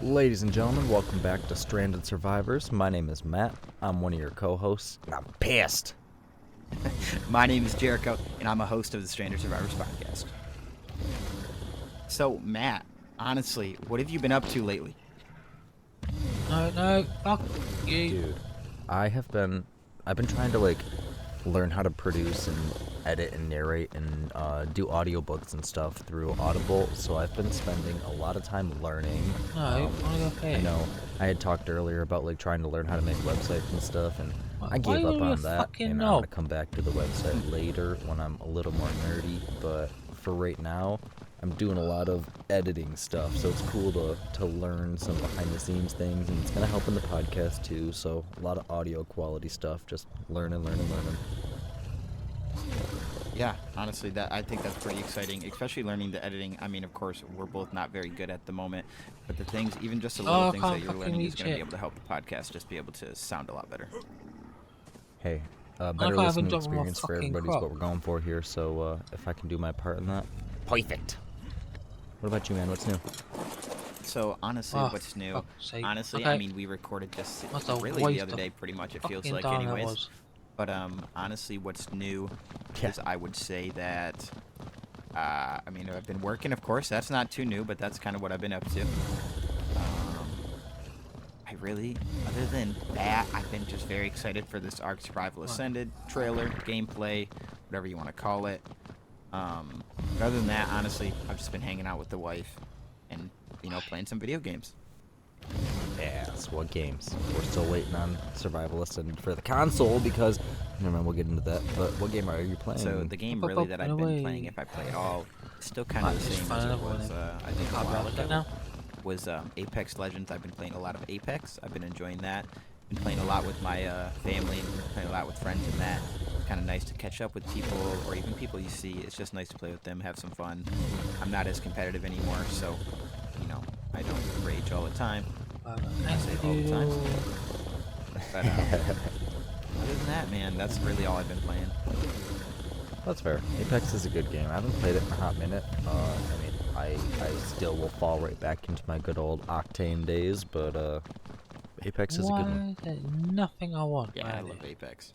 Ladies and gentlemen, welcome back to Stranded Survivors. My name is Matt. I'm one of your co-hosts, and I'm pissed. My name is Jericho, and I'm a host of the Stranded Survivors podcast. So, Matt, honestly, what have you been up to lately? No, fuck you. Dude, I've been trying to learn how to produce and edit and narrate and do audiobooks and stuff through Audible, so I've been spending a lot of time learning. No, I wanna go play. I know I had talked earlier about trying to learn how to make websites and stuff, and I gave up on that, and I'm gonna come back to the website later when I'm a little more nerdy, but for right now I'm doing a lot of editing stuff, so it's cool to learn some behind the scenes things, and it's gonna help in the podcast too, so a lot of audio quality stuff, just learning. Yeah, honestly, I think that's pretty exciting, especially learning the editing. I mean, of course, we're both not very good at the moment, but the things, even just the little things that you're learning is going to be able to help the podcast just be able to sound a lot better. Hey, better listening experience for everybody is what we're going for here, so if I can do my part in that, perfect. What about you, man? What's new? So, honestly, what's new? Honestly, I mean, we recorded just really the other day, pretty much, it feels like anyways. But honestly, what's new is I would say that, I mean, I've been working, of course. That's not too new, but that's kind of what I've been up to. Other than that, I've been just very excited for this ARK Survival Ascended trailer, gameplay, whatever you want to call it. But other than that, honestly, I've just been hanging out with the wife and, playing some video games. Yes, what games? We're still waiting on Survival Ascended for the console because, never mind, we'll get into that. But what game are you playing? So the game really that I've been playing, if I play at all, is still kind of the same as it was, I think, a while ago. Was Apex Legends. I've been playing a lot of Apex. I've been enjoying that. Been playing a lot with my family, and playing a lot with friends in that. It's kind of nice to catch up with people, or even people you see. It's just nice to play with them, have some fun. I'm not as competitive anymore, so, I don't rage all the time. I say all the time. But other than that, man, that's really all I've been playing. That's fair. Apex is a good game. I haven't played it in a hot minute. I still will fall right back into my good old Octane days, but Apex is a good one. Nothing I want. Yeah, I love Apex.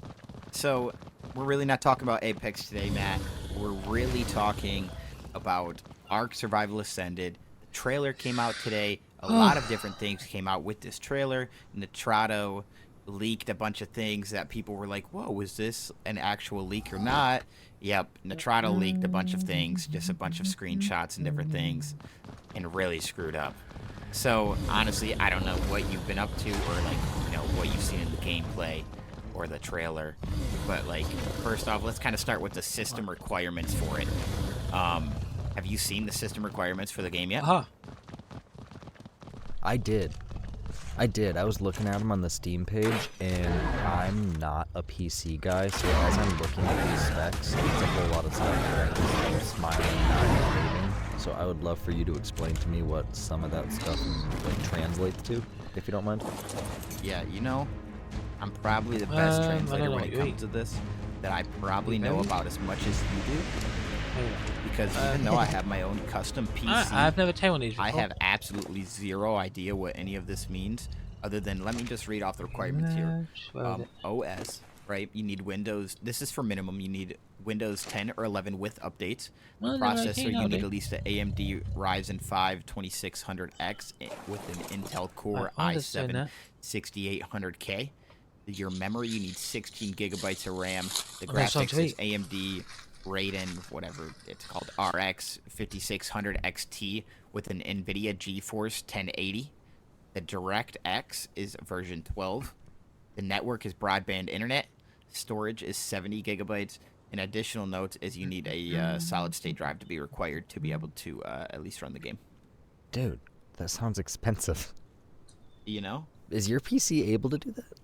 So, we're really not talking about Apex today, Matt. We're really talking about ARK Survival Ascended. The trailer came out today. A lot of different things came out with this trailer. Nitrado leaked a bunch of things that people were like, whoa, was this an actual leak or not? Yep, Nitrado leaked a bunch of things, just a bunch of screenshots and different things, and really screwed up. So, honestly, I don't know what you've been up to or, what you've seen in the gameplay or the trailer. But, first off, let's kind of start with the system requirements for it. Have you seen the system requirements for the game yet? I did. I was looking at them on the Steam page, and I'm not a PC guy, so as I'm looking at these specs, it's a whole lot of stuff that I'm smiling, not reading. So I would love for you to explain to me what some of that stuff translates to, if you don't mind. Yeah, I'm probably the best translator when it comes to this, that I probably know about as much as you do. Because even though I have my own custom PC, I've never taken one of these before. I have absolutely zero idea what any of this means, other than, let me just read off the requirements here. OS, right? You need Windows. This is for minimum. You need Windows 10 or 11 with updates. Processor, you need at least an AMD Ryzen 5 2600X with an Intel Core i7 6800K. Your memory, you need 16 gigabytes of RAM. The graphics is AMD Radeon, whatever it's called, RX 5600 XT with an NVIDIA GeForce 1080. The DirectX is version 12. The network is broadband internet. Storage is 70 gigabytes. And additional notes is you need a solid-state drive to be required to be able to at least run the game. Dude, that sounds expensive. Is your PC able to do that?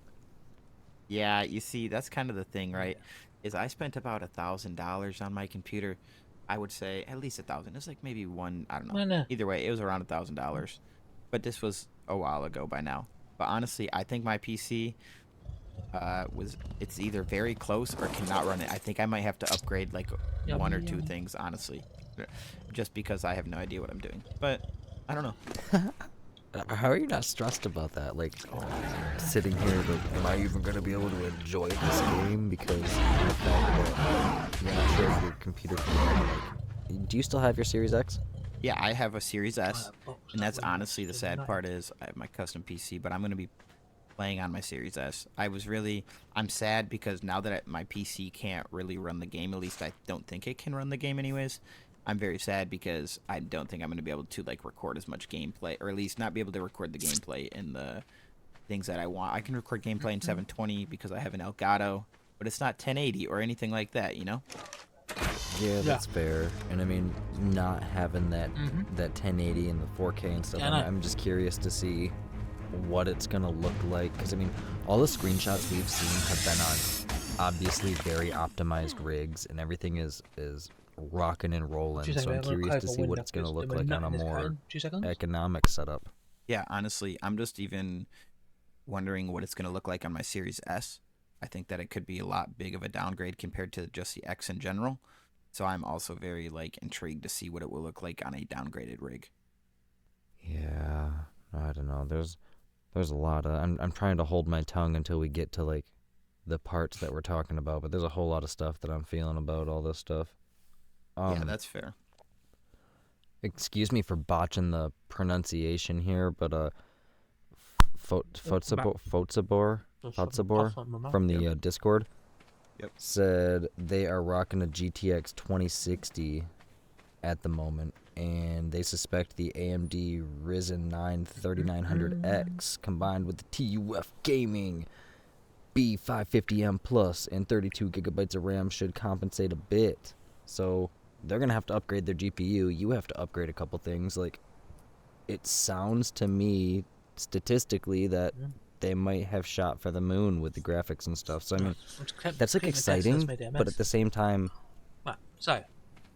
Yeah, you see, that's kind of the thing, right? Is I spent about $1,000 on my computer. I would say at least $1,000. It's like maybe one, I don't know. Either way, it was around $1,000. But this was a while ago by now. But honestly, I think my PC it's either very close or cannot run it. I think I might have to upgrade one or two things, honestly, just because I have no idea what I'm doing. But I don't know. How are you not stressed about that? Like, sitting here, like, am I even going to be able to enjoy this game? Because the fact that you're not sure if your computer can, like, do you still have your Series X? Yeah, I have a Series S, and that's honestly the sad part is I have my custom PC, but I'm going to be playing on my Series S. I'm sad because now that my PC can't really run the game, at least I don't think it can run the game anyways. I'm very sad because I don't think I'm going to be able to like record as much gameplay, or at least not be able to record the gameplay in the things that I want. I can record gameplay in 720 because I have an Elgato, but it's not 1080 or anything like that, you know? Yeah, that's fair. And I mean, not having that that 1080 and the 4K and stuff, I'm just curious to see what it's going to look like. Because, I mean, all the screenshots we've seen have been on obviously very optimized rigs, and everything is rocking and rolling. So I'm curious to see what it's going to look like on a more economic setup. Yeah, honestly, I'm just even wondering what it's going to look like on my Series S. I think that it could be a lot big of a downgrade compared to just the X in general. So I'm also very like intrigued to see what it will look like on a downgraded rig. Yeah, I don't know. There's a lot of I'm trying to hold my tongue until we get to like the parts that we're talking about, but there's a whole lot of stuff that I'm feeling about all this stuff. Yeah, that's fair. Excuse me for botching the pronunciation here, but Fotzabor from the Discord said they are rocking a GTX 2060 at the moment, and they suspect the AMD Ryzen 9 3900X combined with the TUF Gaming B550M Plus and 32 gigabytes of RAM should compensate a bit. So they're going to have to upgrade their GPU. You have to upgrade a couple things. Like, it sounds to me statistically that they might have shot for the moon with the graphics and stuff. So I mean, that's like exciting, but at the same time,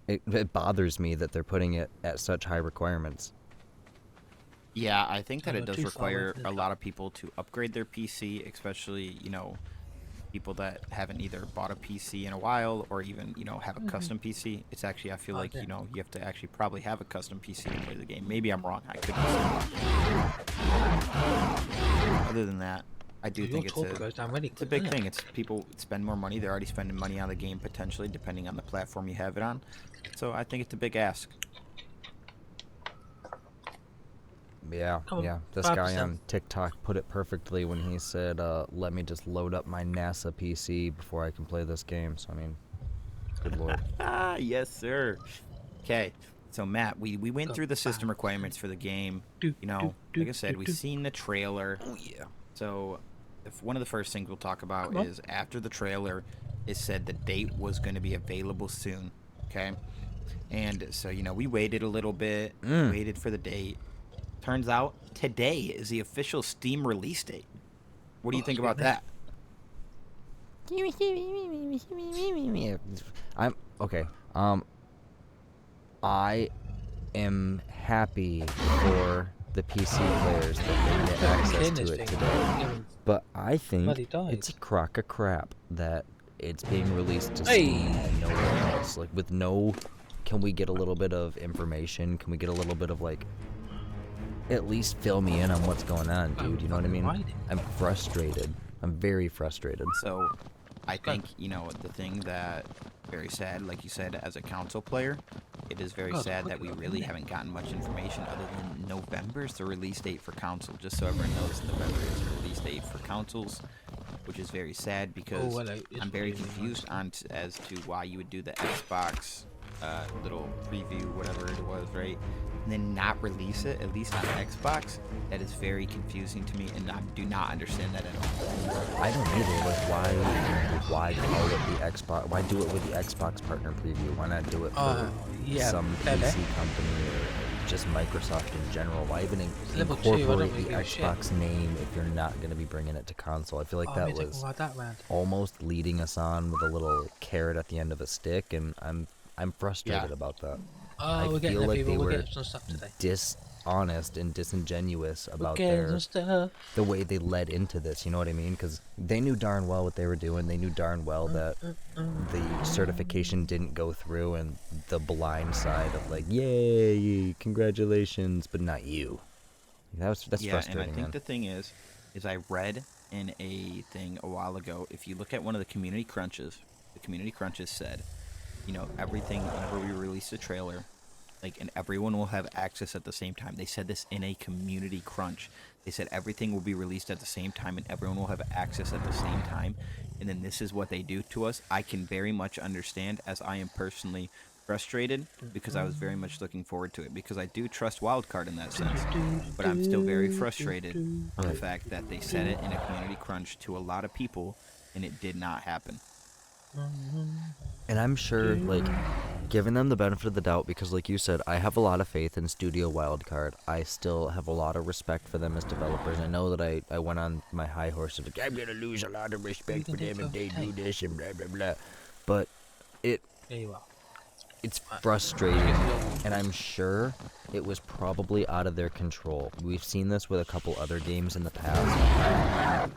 it bothers me that they're putting it at such high requirements. Yeah, I think that it does require a lot of people to upgrade their PC, especially, you know, people that haven't either bought a PC in a while or even, you know, have a custom PC. It's actually, I feel like, you know, you have to actually probably have a custom PC to play the game. Maybe I'm wrong. I could be wrong. Other than that, I do think it's a big thing. It's people spend more money. They're already spending money on the game potentially, depending on the platform you have it on. So I think it's a big ask. Yeah. This guy on TikTok put it perfectly when he said, let me just load up my NASA PC before I can play this game. So, I mean, good lord. Yes, sir. Okay, so Matt, we went through the system requirements for the game. You know, like I said, we've seen the trailer. Oh, yeah. So one of the first things we'll talk about is after the trailer, it said the date was going to be available soon. Okay? And so, you know, we waited a little bit, waited for the date. Turns out today is the official Steam release date. What do you think about that? I'm okay. I am happy for the PC players that they get access to it today. But I think it's a crock of crap that it's being released to Steam and nowhere else. Like, with no, can we get a little bit of information? Can we get a little bit of like, at least fill me in on what's going on, dude? You know what I mean? I'm frustrated. I'm very frustrated. So, I think, you know, the thing that very sad, like you said, as a console player, it is very sad that we really haven't gotten much information other than November's the release date for console. Just so everyone knows, November is the release date for consoles, which is very sad because I'm very confused as to why you would do the Xbox little preview, whatever it was, right? And then not release it, at least on Xbox. That is very confusing to me, and I do not understand that at all. I don't either. Like, why call it the Xbox? Why do it with the Xbox partner preview? Why not do it for some PC company or just Microsoft in general? Why even incorporate the Xbox name if you're not going to be bringing it to console? I feel like that was almost leading us on with a little carrot at the end of a stick, and I'm frustrated about that. I feel like they were dishonest and disingenuous about the way they led into this, you know what I mean? Because they knew darn well what they were doing. They knew darn well that the certification didn't go through, and the blind side of like, yay, congratulations, but not you. That's frustrating. And I think man. the thing is I read in a thing a while ago. If you look at one of the community crunches, said, everything whenever we release a trailer, and everyone will have access at the same time. They said this in a community crunch. They said everything will be released at the same time and everyone will have access at the same time. And then this is what they do to us. I can very much understand, as I am personally frustrated, because I was very much looking forward to it, because I do trust Wildcard in that sense. But I'm still very frustrated on the fact that they said it in a community crunch to a lot of people and it did not happen. And I'm sure, giving them the benefit of the doubt, because like you said, I have a lot of faith in Studio Wildcard. I still have a lot of respect for them as developers. I know that I went on my high horse of, I'm going to lose a lot of respect for them if they do this and blah, blah, blah. But There you are. it's frustrating, and I'm sure it was probably out of their control. We've seen this with a couple other games in the past.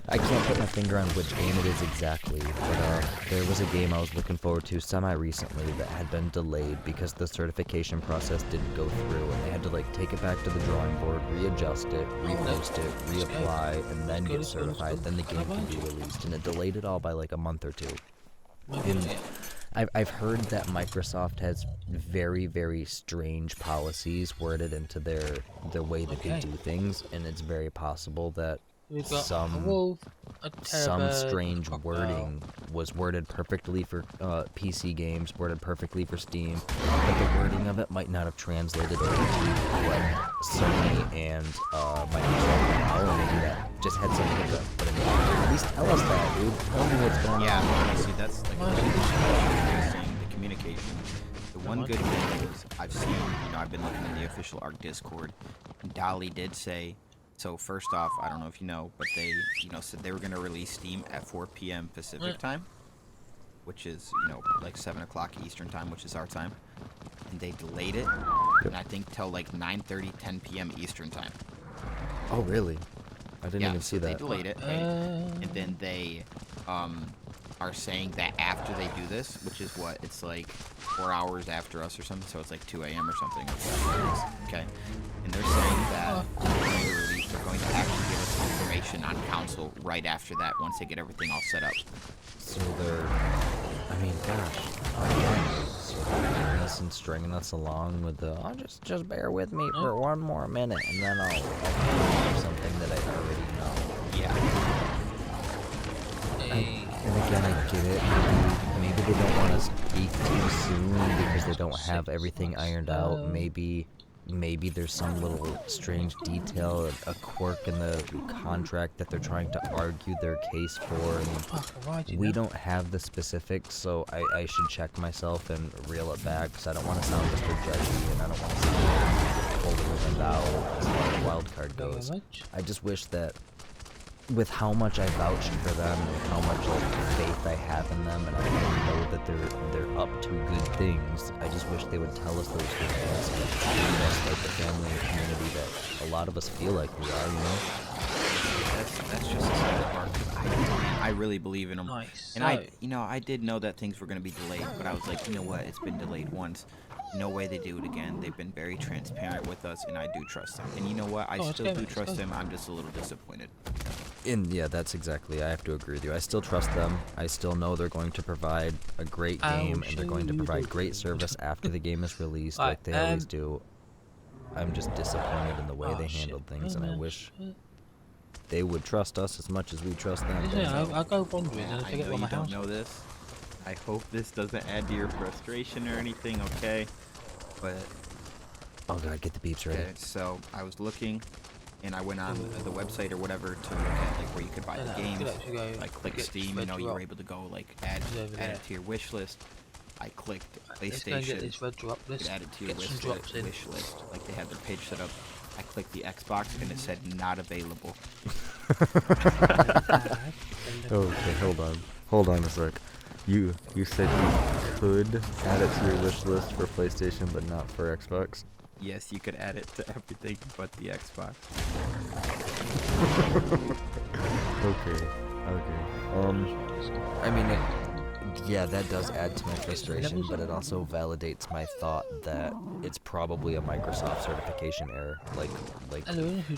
I can't put my finger on which game it is exactly, but there was a game I was looking forward to semi-recently that had been delayed because the certification process didn't go through, and they had to take it back to the drawing board, readjust it, repost it, reapply, and then get certified. Then the game can be released, and it delayed it all by a month or two. And I've heard that Microsoft has very, very strange policies worded into their way that they do things, and it's very possible that some strange wording was worded perfectly for PC games, worded perfectly for Steam, but the wording of it might not have translated over to what Sony and Microsoft allow, and maybe that just had some hiccup. But at least tell us that, dude. Tell me what's going on. Yeah, honestly, that's the communication. The one good thing is I've seen, I've been looking in the official ARK Discord, and Dolly did say. So first off, I don't know if you know, but they, said they were going to release Steam at 4 p.m. Pacific time, which is, 7 o'clock Eastern time, which is our time. And they delayed it, and I think till 9:30, 10 p.m. Eastern time. Oh, really? I didn't even see that. They delayed it, and then they are saying that after they do this, which is what, it's 4 hours after us or something, so it's 2 a.m. or something. Okay? And they're saying that they're going to actually give us information on console right after that, once they get everything all set up. So gosh, and stringing us along with the, just bear with me for one more minute, and then I'll do something that I already know. Yeah. And again, I get it. Maybe they don't want to speak too soon because they don't have everything ironed out. Maybe there's some little strange detail, a quirk in the contract that they're trying to argue their case for. And we don't have the specifics, so I should check myself and reel it back, because I don't want to sound Mr. Judgy, and I don't want to sound holier than thou as far as Wildcard goes. I just wish that with how much I vouched for them, and how much faith I have in them, and I know that they're up to good things, I just wish they would tell us those good things and treat us like the family and community that a lot of us feel like we are, That's just the sad part. I really believe in them. Nice. And I did know that things were going to be delayed, but I was like, you know what, it's been delayed once. No way they do it again. They've been very transparent with us, and I do trust them. And you know what, I still do trust them. I'm just a little disappointed. And yeah, that's exactly, I have to agree with you. I still trust them. I still know they're going to provide a great game, and they're going to provide great service after the game is released, like they always do. I'm just disappointed in the way they handled things, and I wish they would trust us as much as we trust them. I go wandering and I forget know where my you don't house know this. I hope this doesn't add to your frustration or anything, okay? But oh god, get the beeps ready. okay, so I was looking, and I went on the website or whatever to look at where you could buy the games. I clicked Steam, you were able to go add it to your wish list. I clicked PlayStation. Add it to your wish list. They had their page set up. I clicked the Xbox, and it said not available. Okay, hold on a sec. You said you could add it to your wish list for PlayStation, but not for Xbox? Yes, you could add it to everything but the Xbox. Okay. I mean, Yeah, that does add to my frustration, but it also validates my thought that it's probably a Microsoft certification error. Like,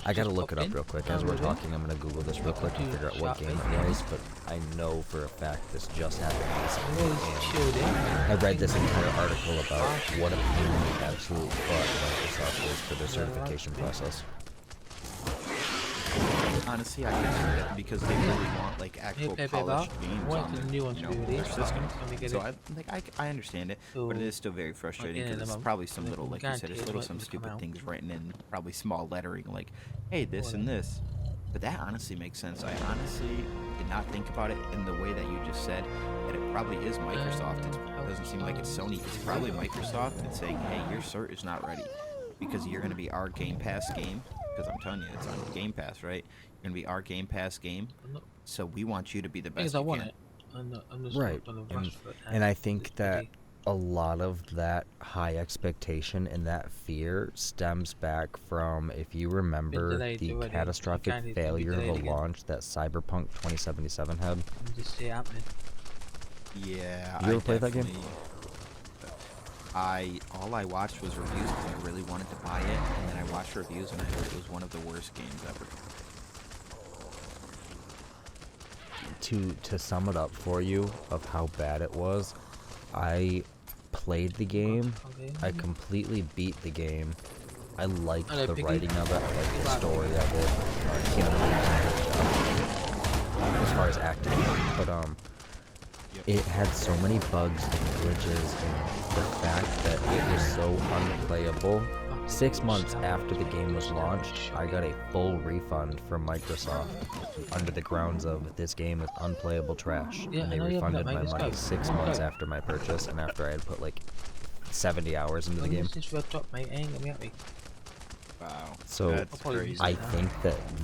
I gotta look it up real quick. As we're talking, I'm gonna Google this real quick and figure out what game it was, but I know for a fact this just happened recently. And I read this entire article about what a pain in the absolute butt Microsoft is for their certification process. Honestly, I can see that because they really want like actual polished games on their system. So I understand it, but it is still very frustrating because it's probably some little, like you said, it's little some stupid things written in probably small lettering like, hey, this and this. But that honestly makes sense. I honestly did not think about it in the way that you just said, that it probably is Microsoft. It doesn't seem like it's Sony. It's probably Microsoft that's saying, hey, your cert is not ready because you're going to be our Game Pass game. Because I'm telling you, it's on Game Pass, right? You're going to be our Game Pass game. So we want you to be the best you can. Right. And I think that a lot of that high expectation and that fear stems back from, if you remember, the catastrophic failure of a launch that Cyberpunk 2077 had. Yeah. Did you ever play that game? All I watched was reviews because I really wanted to buy it, and then I watched reviews and I heard it was one of the worst games ever. To sum it up for you of how bad it was, I played the game, I completely beat the game, I liked the writing of it, I liked the story of it, as far as acting, but it had so many bugs and glitches, and the fact that it was so unplayable. 6 months after the game was launched, I got a full refund from Microsoft under the grounds of this game is unplayable trash. And they refunded my money 6 months after my purchase and after I had put like 70 hours into the game. Wow. So I think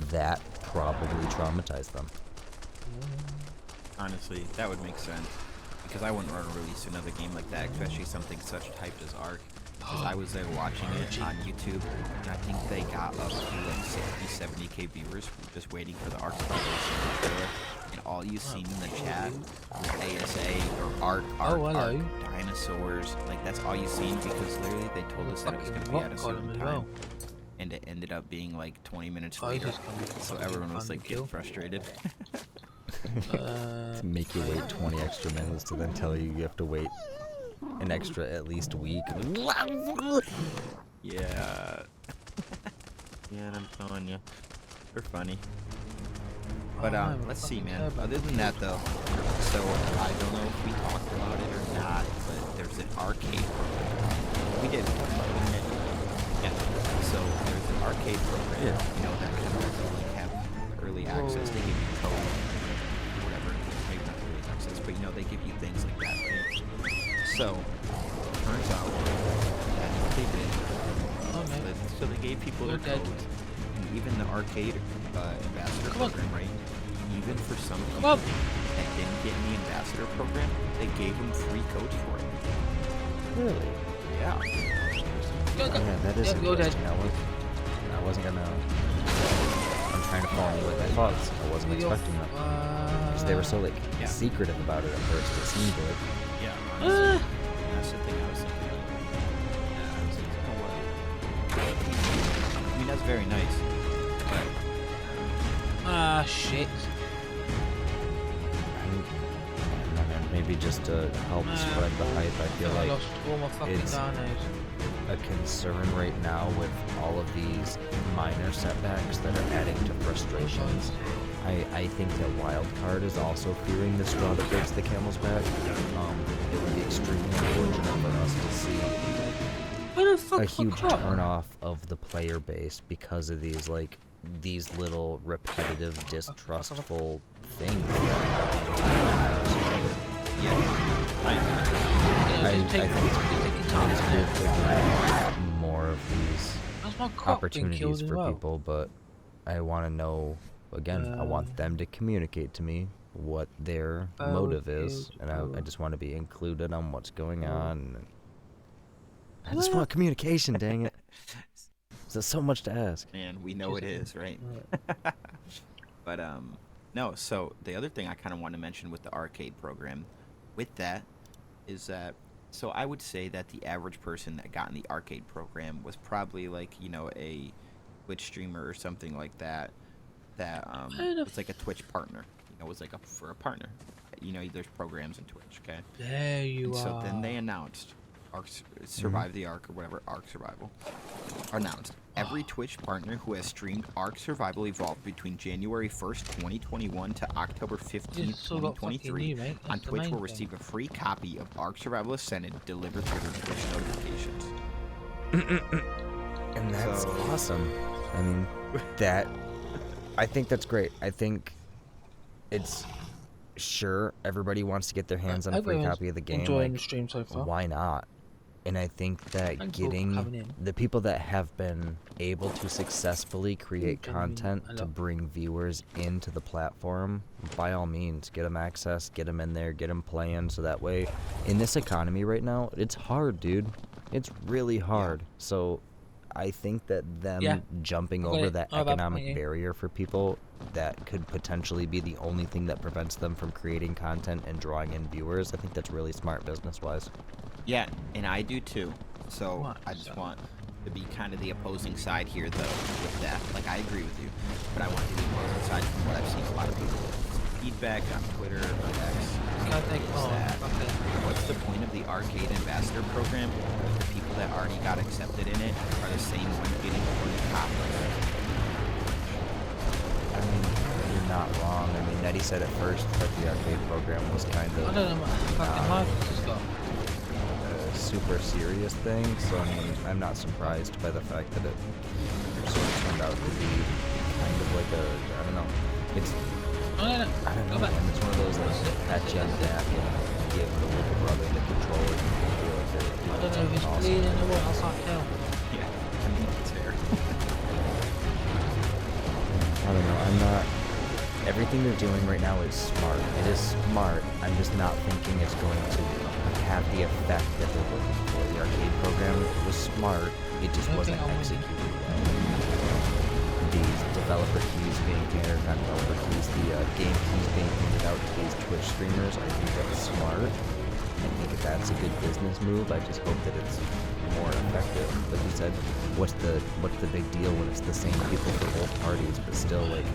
that probably traumatized them. Honestly, that would make sense. Because I wouldn't want to release another game like that, especially something such typed as ARK. Because I was there watching it on YouTube, and I think they got up to like 60, 70k viewers just waiting for the ARK trailer. And all you seen in the chat was ASA or ARK dinosaurs. Like, that's all you seen because literally they told us that it was going to be at a certain time. And it ended up being like 20 minutes later. So everyone was like getting frustrated. To make you wait 20 extra minutes to then tell you have to wait an extra at least week. Yeah. Yeah, I'm telling you, they're funny. But let's see, man. Other than that, though, so I don't know if we talked about it or not, but there's an arcade program. We did talk about it. Yeah. So there's an arcade program. Yeah. You know, that kind of like have early access. They give you code, whatever. Maybe not early access, but you know, they give you things like that. Right? So turns out that what they did. So they gave people their codes, and even the arcade ambassador program, right? Even for some people that didn't get in the ambassador program, they gave them free codes for it. Really? Yeah. Yeah, that is interesting. I wasn't gonna. I'm trying to follow you with my thoughts. I wasn't expecting that. Because they were so like secretive about it at first. It seemed like. Yeah. Honestly, that's the thing I was thinking of. Yeah, I was like, you know what? I mean, that's very nice. But shit. Maybe just to help spread the hype, I feel like lost all my fucking it's a concern right now with all of these minor setbacks that are adding to frustrations. I think that Wildcard is also fearing the straw that breaks the camel's back. It would be extremely unfortunate for us to see a huge turn-off of the player base because of these little repetitive, distrustful things. I think it's good to more of these opportunities for people, but I want to know, again, I want them to communicate to me what their motive is, and I just want to be included on what's going on. I just want communication, dang it. There's so much to ask. Man, we know it is, right? But, no, so the other thing I kind of want to mention with the arcade program with that is that, so I would say that the average person that got in the arcade program was probably like, you know, a Twitch streamer or something like that. It's like a Twitch partner. You know, it was like for a partner. You know, there's programs in Twitch. Okay. There you are. So then they announced ARK Survive the ARK or whatever, ARK Survival. Announced every Twitch partner who has streamed ARK Survival Evolved between January 1st, 2021 to October 15th, 2023 on Twitch will receive a free copy of ARK Survival Ascended delivered through their Twitch notifications. And that's awesome. I mean, I think that's great. I think it's sure everybody wants to get their hands on a free copy of the game. Enjoying the stream so far. Why not? And I think that getting the people that have been able to successfully create content to bring viewers into the platform, by all means, get them access, get them in there, get them playing, so that way, in this economy right now, it's hard, dude. It's really hard. Yeah. So I think that them jumping over that economic barrier for people, that could potentially be the only thing that prevents them from creating content and drawing in viewers. I think that's really smart business-wise. Yeah, and I do too. So I just want to be kind of the opposing side here, though, with that. Like, I agree with you, but I want to be the opposing side from what I've seen a lot of people feedback on Twitter or X. What's the point of the Arcade Ambassador program? The people that already got accepted in it are the same ones getting early copies. I mean, you're not wrong. I mean, Nettie said at first that the arcade program was kind of... I don't know, fucking life just got... super serious thing, so I mean, I'm not surprised by the fact that it sort of turned out to be kind of like a, I don't know, it's, I don't know, man, it's one of those like pat you on the back and give the little brother the controller and you feel like they're I don't know if it's bleeding or what, I can't tell. Yeah, I mean, it's fair. I don't know, I'm not, everything they're doing right now is smart. It is smart, I'm just not thinking it's going to have the effect that they're looking for. The arcade program was smart, it just wasn't executed well. The developer keys being handed, not developer keys, the game keys being handed out to these Twitch streamers, I think that's smart. I think if that's a good business move, I just hope that it's more effective. Like you said, what's the big deal when it's the same people for both parties, but still, like,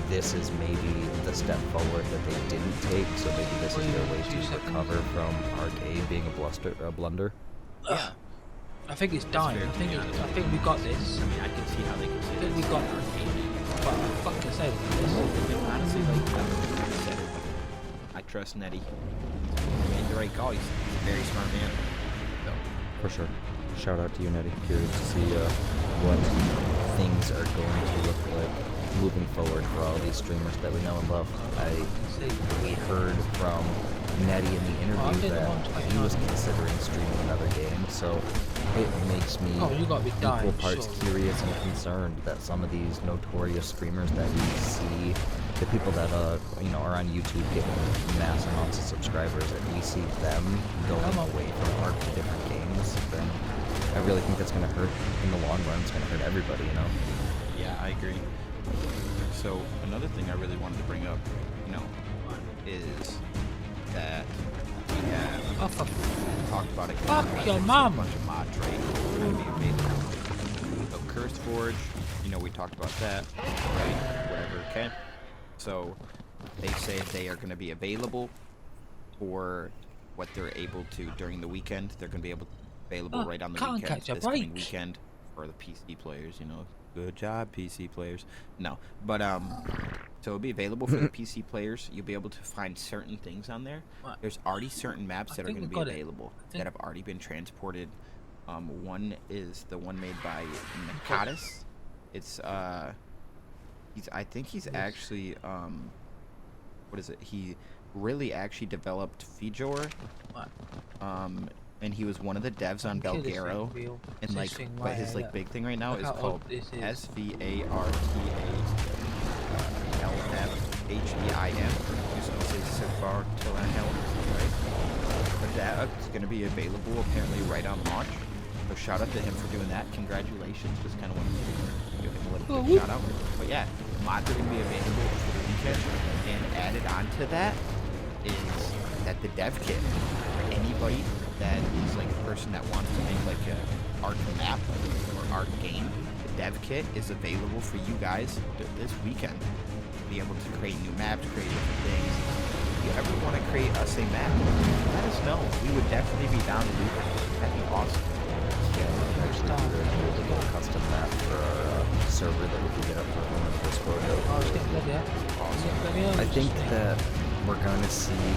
this is maybe the step forward that they didn't take, so maybe this is their way to recover from arcade being a blunder. Yeah. I think it's dying. I think we got this. I mean, I can see how they can say I think we got arcade. But I fucking say this. Honestly, like, I trust Nettie. He made the right call. He's a very smart man. So. For sure. Shout out to you, Nettie. Curious to see what things are going to look like moving forward for all these streamers that we know and love. We heard from Nettie in the interview that he was considering streaming another game, so it makes me equal parts curious and concerned that some of these notorious streamers that we see, the people that are on YouTube getting mass amounts of subscribers, and we see them going away from ARK to different games, then I really think that's going to hurt in the long run. It's going to hurt everybody, you know? Yeah, I agree. So another thing I really wanted to bring up, is that we have talked about it. Fuck your mom! A bunch of mods, right? Are going to be available. So Cursed Forge, we talked about that, right? Whatever, okay? So they say they are going to be available for what they're able to during the weekend. They're going to be available right on the weekend, this coming weekend for the PC players, Good job, PC players. No, but so it'll be available for the PC players. You'll be able to find certain things on there. There's already certain maps that are going to be available that have already been transported. One is the one made by Nakatis. It's I think he's actually what is it? He really actually developed Fejor. And he was one of the devs on Belgaro, and but his big thing right now is called SVARTALFHEIM. Just say Safar Tilahel, right? But that's going to be available apparently right on launch. So shout out to him for doing that. Congratulations. Just kind of wanted to give him a little bit shout out. But yeah, mods are going to be available for the weekend, and added onto that is that the dev kit, for anybody that is like a person that wants to make like a ARK map or ARK game, the dev kit is available for you guys this weekend. Be able to create new maps, create different things. If you ever want to create us a map, let us know. We would definitely be down to do that. That'd be awesome. Yeah, we actually do a custom map for our server that we can get up for one of the Discord. Awesome. I think that we're going to see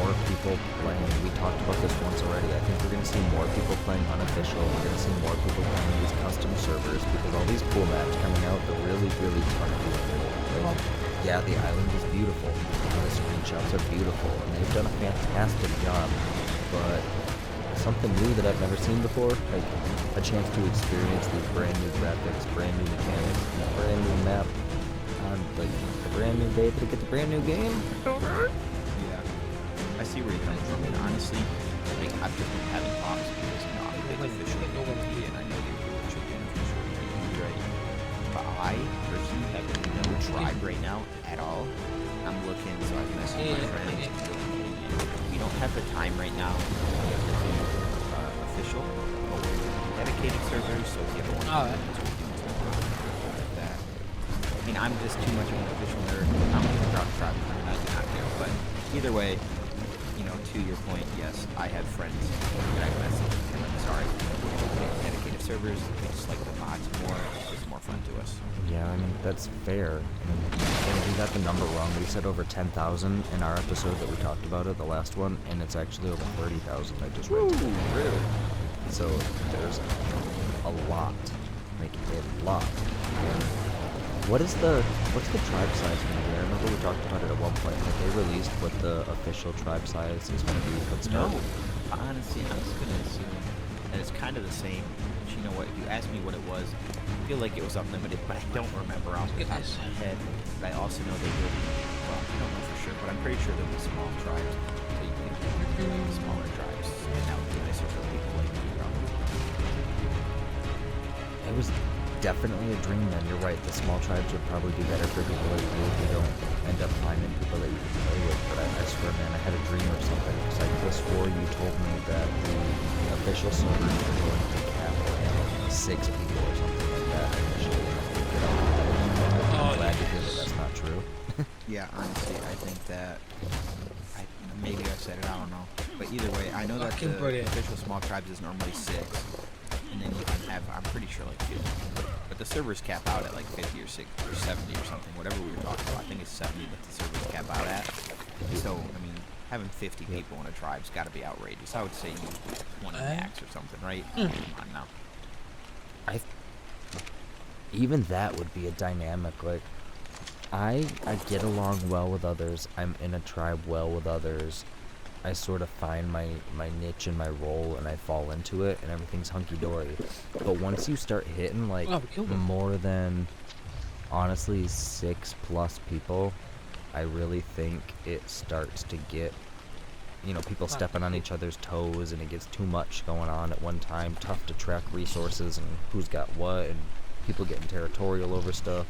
more people playing. We talked about this once already. I think we're going to see more people playing unofficial. We're going to see more people playing these custom servers because all these cool maps coming out, they're really, really targeted. Like, yeah, the island is beautiful. The screenshots are beautiful, and they've done a fantastic job. But something new that I've never seen before, like a chance to experience these brand new graphics, brand new mechanics, and a brand new map on like a brand new day to get the brand new game. Yeah, I see where you're coming from, and honestly, like I've just been having talks because I'm a big official PvP, and I know you're an official PvP, right? But I personally have no tribe right now at all. I'm looking, so I've messaged my friends. We don't have the time right now to do official, but we're doing dedicated servers, so if you ever want to like that. I mean, I'm just too much of an official nerd. I'm going to drop tribe, I do not care. But either way, you know, to your point, yes, I have friends that I've messaged, and I'm sorry, dedicated servers, we just like the mods more, it's more fun to us. Yeah, I mean, that's fair. I mean, we got the number wrong. We said over 10,000 in our episode that we talked about it, the last one, and it's actually over 30,000. I just read today. Really? So there's a lot. Like, a lot. And what's the tribe size going to be? I remember we talked about it at one point. Like, they released what the official tribe size is going to be for the start. No. Honestly, I was going to assume that it's kind of the same. But you know what? If you asked me what it was, I feel like it was unlimited, but I don't remember off the top of my head. But I also know they will be, well, I don't know for sure, but I'm pretty sure there'll be small tribes. So you can do like smaller tribes, and that would be nicer for people like me, probably. It was definitely a dream then. You're right. The small tribes would probably be better for people like you if you don't end up finding people that you can play with. But I swear, man, I had a dream or something. Because I could have swore you told me that the official servers were going to cap at 6 people or something like that initially. I'm glad to hear that that's not true. Yeah, honestly, I think that maybe I said it, I don't know. But either way, I know that the official small tribes is normally 6. And then you can have, I'm pretty sure, like 50. But the servers cap out at like 50 or 60 or 70 or something, whatever we were talking about. I think it's 70 that the servers cap out at. So, I mean, having 50 people in a tribe's got to be outrageous. I would say you need 20 max or something, right? Come on now. Even that would be a dynamic. Like, I get along well with others. I'm in a tribe well with others. I sort of find my niche and my role, and I fall into it, and everything's hunky-dory. But once you start hitting, like, more than, honestly, 6+ people, I really think it starts to get, you know, people stepping on each other's toes, and it gets too much going on at one time. Tough to track resources and who's got what, and people getting territorial over stuff.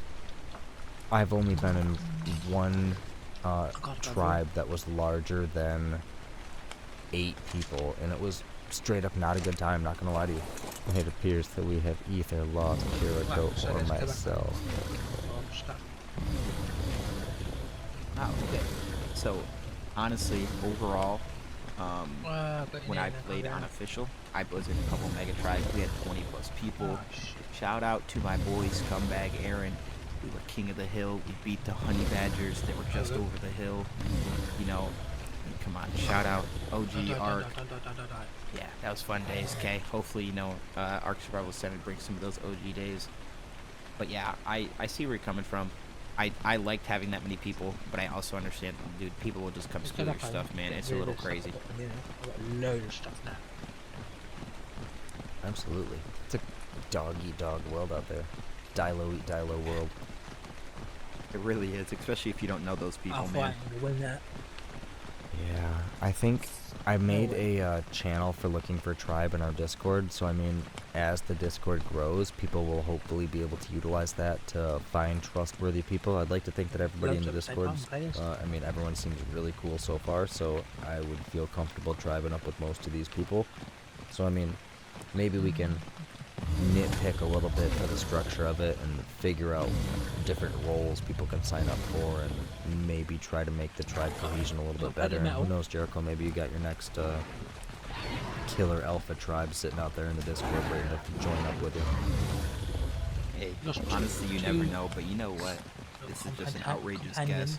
I've only been in one tribe that was larger than 8 people, and it was straight up not a good time, not gonna lie to you. It appears that we have either lost Jericho or myself. Oh, okay. So, honestly, overall, when I played unofficial, I was in a couple mega tribes. We had 20+ people. Shout out to my boy Scumbag Aaron. We were king of the hill. We beat the honey badgers that were just over the hill. You know, come on, shout out OG ARK. Yeah, that was fun days, okay? Hopefully, you know, ARK Survival Center brings some of those OG days. But yeah, I see where you're coming from. I liked having that many people, but I also understand, dude, people will just come steal your stuff, man. It's a little crazy. I've got loads of stuff now. Absolutely. It's a dog-eat-dog world out there. Dilo-eat-Dilo world. It really is, especially if you don't know those people, man. Win that. Yeah, I think I made a channel for looking for tribe in our Discord, so I mean, as the Discord grows, people will hopefully be able to utilize that to find trustworthy people. I'd like to think that everybody in the Discords, I mean, everyone seems really cool so far, so I would feel comfortable tribing up with most of these people. So I mean, maybe we can nitpick a little bit of the structure of it and figure out different roles people can sign up for and maybe try to make the tribe cohesion a little bit better. And who knows, Jericho, maybe you got your next killer alpha tribe sitting out there in the Discord ready to join up with you. Hey, honestly, you never know, but you know what? This is just an outrageous guess.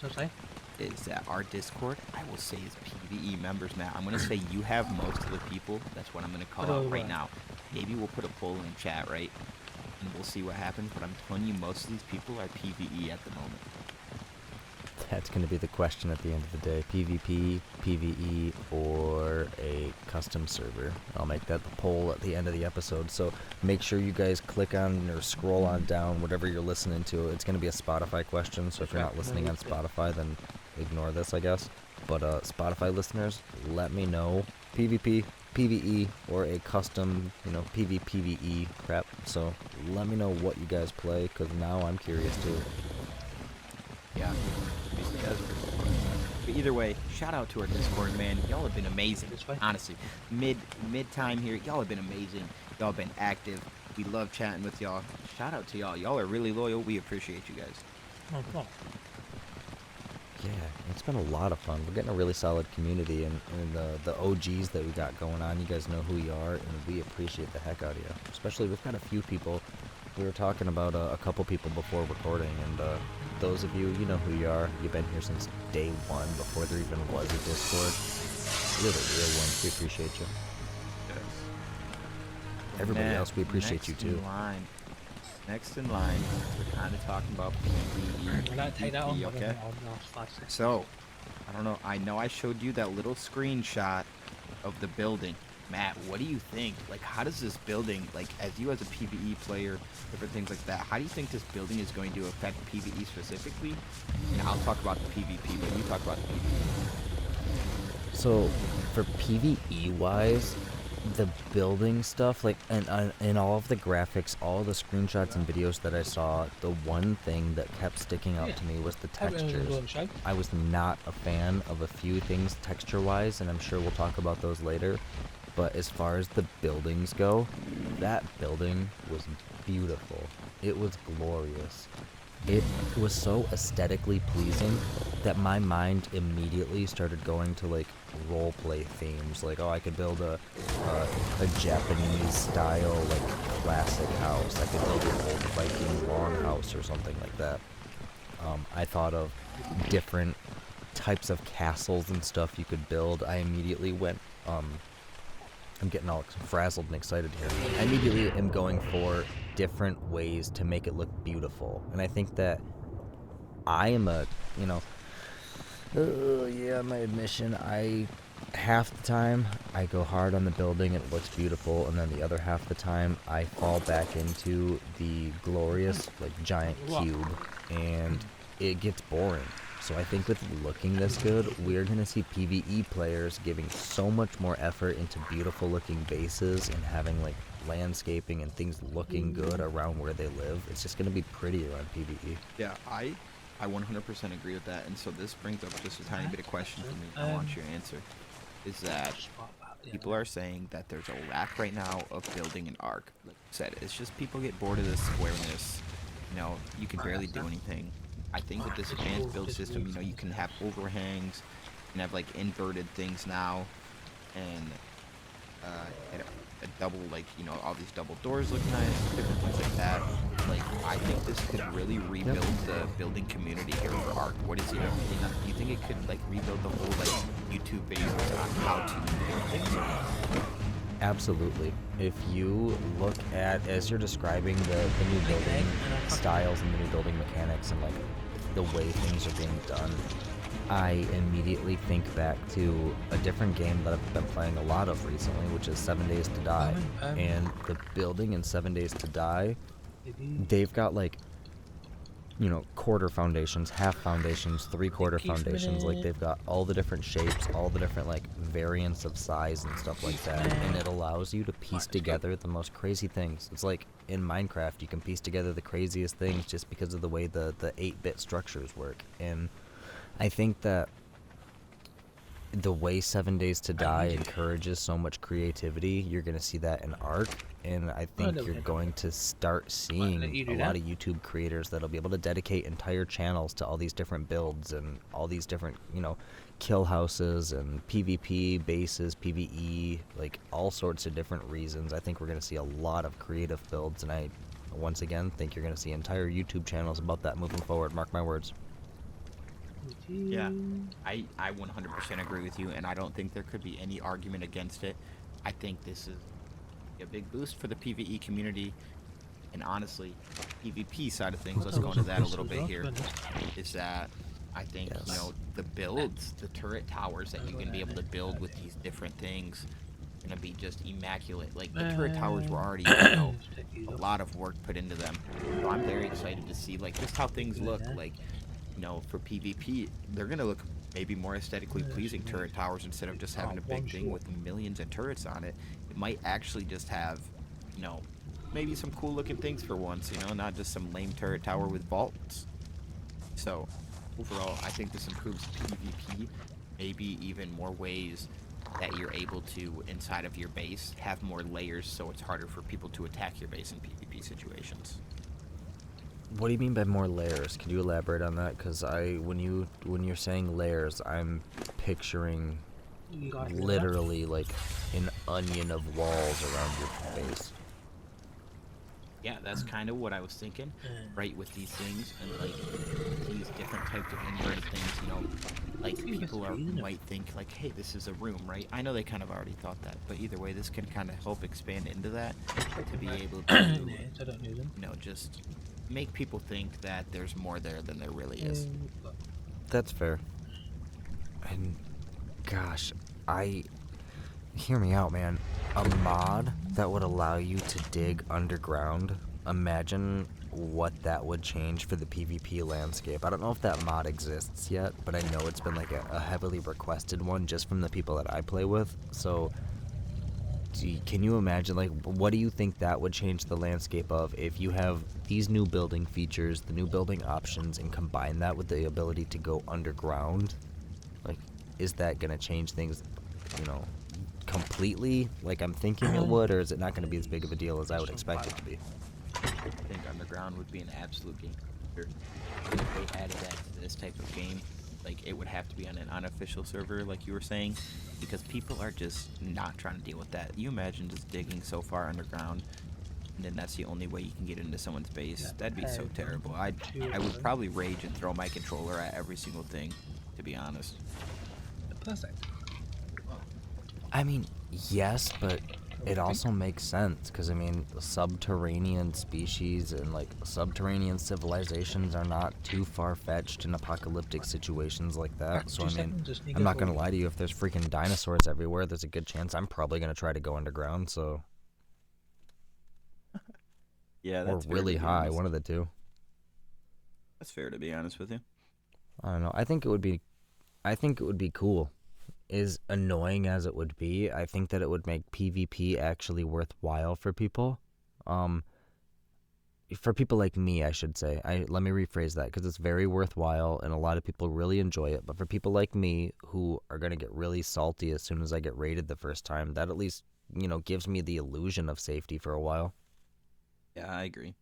Is that our Discord, I will say, is PvE members, man. I'm going to say you have most of the people. That's what I'm going to call out right now. Maybe we'll put a poll in the chat, right? And we'll see what happens. But I'm telling you, most of these people are PvE at the moment. That's going to be the question at the end of the day. PvP, PvE, or a custom server. I'll make that the poll at the end of the episode. So make sure you guys click on or scroll on down, whatever you're listening to. It's going to be a Spotify question. So if you're not listening on Spotify, then ignore this, I guess. But Spotify listeners, let me know PvP, PvE, or a custom, PvPvE crap. So let me know what you guys play, because now I'm curious too. Yeah. But either way, shout out to our Discord, man. Y'all have been amazing. Honestly, mid time here, y'all have been amazing. Y'all have been active. We love chatting with y'all. Shout out to y'all. Y'all are really loyal. We appreciate you guys. Oh, cool. Yeah, it's been a lot of fun. We're getting a really solid community, and the OGs that we got going on, you guys know who you are, and we appreciate the heck out of you. Especially, we've got a few people. We were talking about a couple people before recording, and those of you, you know who you are. You've been here since day one, before there even was a Discord. You're the real ones. We appreciate you. Yes. Everybody else, we appreciate you too. Next in line, we're kind of talking about PvE, okay? So, I don't know. I know I showed you that little screenshot of the building. Matt, what do you think? Like, how does this building, like, as you as a PvE player, different things like that, how do you think this building is going to affect PvE specifically? And I'll talk about the PvP, but you talk about the PvE. So, for PvE-wise, the building stuff, like, and all of the graphics, all the screenshots and videos that I saw, the one thing that kept sticking out to me was the textures. I was not a fan of a few things texture-wise, and I'm sure we'll talk about those later. But as far as the buildings go, that building was beautiful. It was glorious. It was so aesthetically pleasing that my mind immediately started going to, like, roleplay themes. Like, oh, I could build a Japanese style, like, classic house. I could build an old Viking longhouse or something like that. I thought of different types of castles and stuff you could build. I immediately went, I'm getting all frazzled and excited here. I immediately am going for different ways to make it look beautiful. And I think that I am my admission, half the time, I go hard on the building and it looks beautiful, and then the other half the time, I fall back into the glorious, like, giant cube, and it gets boring. So I think with looking this good, we're going to see PvE players giving so much more effort into beautiful looking bases and having, like, landscaping and things looking good around where they live. It's just going to be prettier on PvE. Yeah, I 100% agree with that. And so this brings up just a tiny bit of question for me. I want your answer. Is that people are saying that there's a lack right now of building an ARK. Like I said, it's just people get bored of this squareness. You can barely do anything. I think with this advanced build system, you can have overhangs, you can have, like, inverted things now, and a double, like, all these double doors look nice, different things like that. Like, I think this could really rebuild the building community here for ARK. What is your opinion? Do you think it could, like, rebuild the whole, like, YouTube videos on how to build things? Absolutely. If you look at, as you're describing the new building styles and the new building mechanics and, like, the way things are being done, I immediately think back to a different game that I've been playing a lot of recently, which is 7 Days to Die. And the building in 7 Days to Die, they've got, like, quarter foundations, half foundations, three-quarter foundations. Like, they've got all the different shapes, all the different, like, variants of size and stuff like that. And it allows you to piece together the most crazy things. It's like in Minecraft, you can piece together the craziest things just because of the way the 8-bit structures work. And I think that the way 7 Days to Die encourages so much creativity, you're going to see that in ARK, and I think you're going to start seeing a lot of YouTube creators that'll be able to dedicate entire channels to all these different builds and all these different, kill houses and PvP bases, PvE, like all sorts of different reasons. I think we're going to see a lot of creative builds, and I, once again, think you're going to see entire YouTube channels about that moving forward. Mark my words. Yeah, I 100% agree with you, and I don't think there could be any argument against it. I think this is a big boost for the PvE community, and honestly, PvP side of things, let's go into that a little bit here, is that I think, the builds, the turret towers that you're going to be able to build with these different things are going to be just immaculate. Like, the turret towers were already, a lot of work put into them. So I'm very excited to see, like, just how things look, like, for PvP, they're going to look maybe more aesthetically pleasing turret towers instead of just having a big thing with millions of turrets on it. It might actually just have, maybe some cool looking things for once, not just some lame turret tower with vaults. So, overall, I think this improves PvP, maybe even more ways that you're able to, inside of your base, have more layers so it's harder for people to attack your base in PvP situations. What do you mean by more layers? Can you elaborate on that? Because when you're saying layers, I'm picturing literally like an onion of walls around your base. Yeah, that's kind of what I was thinking, right, with these things, and like these different types of inverted things, like people might think like, hey, this is a room, right? I know they kind of already thought that, but either way, this can kind of help expand into that to be able to, just make people think that there's more there than there really is. That's fair. And gosh, hear me out, man. A mod that would allow you to dig underground, imagine what that would change for the PvP landscape. I don't know if that mod exists yet, but I know it's been like a heavily requested one just from the people that I play with. So can you imagine, like, what do you think that would change the landscape of if you have these new building features, the new building options, and combine that with the ability to go underground? Like, is that going to change things, completely like I'm thinking it would, or is it not going to be as big of a deal as I would expect it to be? I think underground would be an absolute game changer. If they added that to this type of game, like, it would have to be on an unofficial server, like you were saying, because people are just not trying to deal with that. You imagine just digging so far underground, and then that's the only way you can get into someone's base. That'd be so terrible. I would probably rage and throw my controller at every single thing, to be honest. Perfect. I mean, yes, but it also makes sense, because, subterranean species and, like, subterranean civilizations are not too far-fetched in apocalyptic situations like that. So, I'm not going to lie to you, if there's freaking dinosaurs everywhere, there's a good chance I'm probably going to try to go underground, so... Yeah, that's or really high, one of the two. That's fair, to be honest with you. I don't know, I think it would be cool. As annoying as it would be, I think that it would make PvP actually worthwhile for people. For people like me, I should say. Let me rephrase that, because it's very worthwhile and a lot of people really enjoy it. But for people like me who are going to get really salty as soon as I get raided the first time, that at least, gives me the illusion of safety for a while. Yeah, I agree.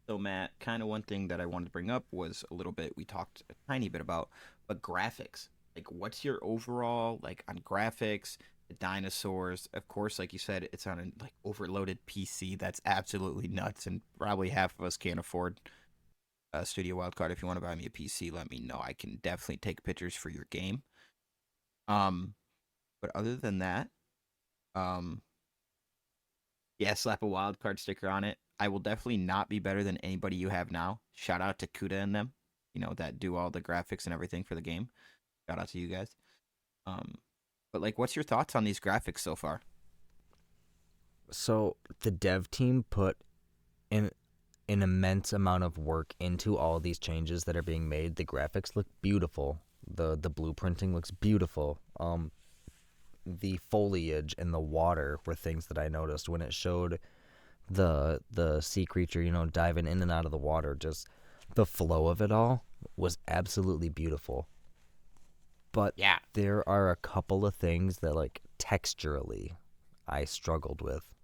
So, Matt, kind of one thing that I wanted to bring up was a little bit, we talked a tiny bit about, but graphics. Like, what's your overall, like, on graphics, the dinosaurs? Of course, like you said, it's on a, like, overloaded PC. That's absolutely nuts, and probably half of us can't afford a Studio Wildcard. If you want to buy me a PC, let me know. I can definitely take pictures for your game. But other than that, yeah, slap a wildcard sticker on it. I will definitely not be better than anybody you have now. Shout out to Kuda and them, that do all the graphics and everything for the game. Shout out to you guys. But like, what's your thoughts on these graphics so far? So the dev team put in an immense amount of work into all these changes that are being made. The graphics look beautiful. The blueprinting looks beautiful. The foliage and the water were things that I noticed when it showed the sea creature, diving in and out of the water. Just the flow of it all was absolutely beautiful. But yeah, there are a couple of things that, like, texturally, I struggled with.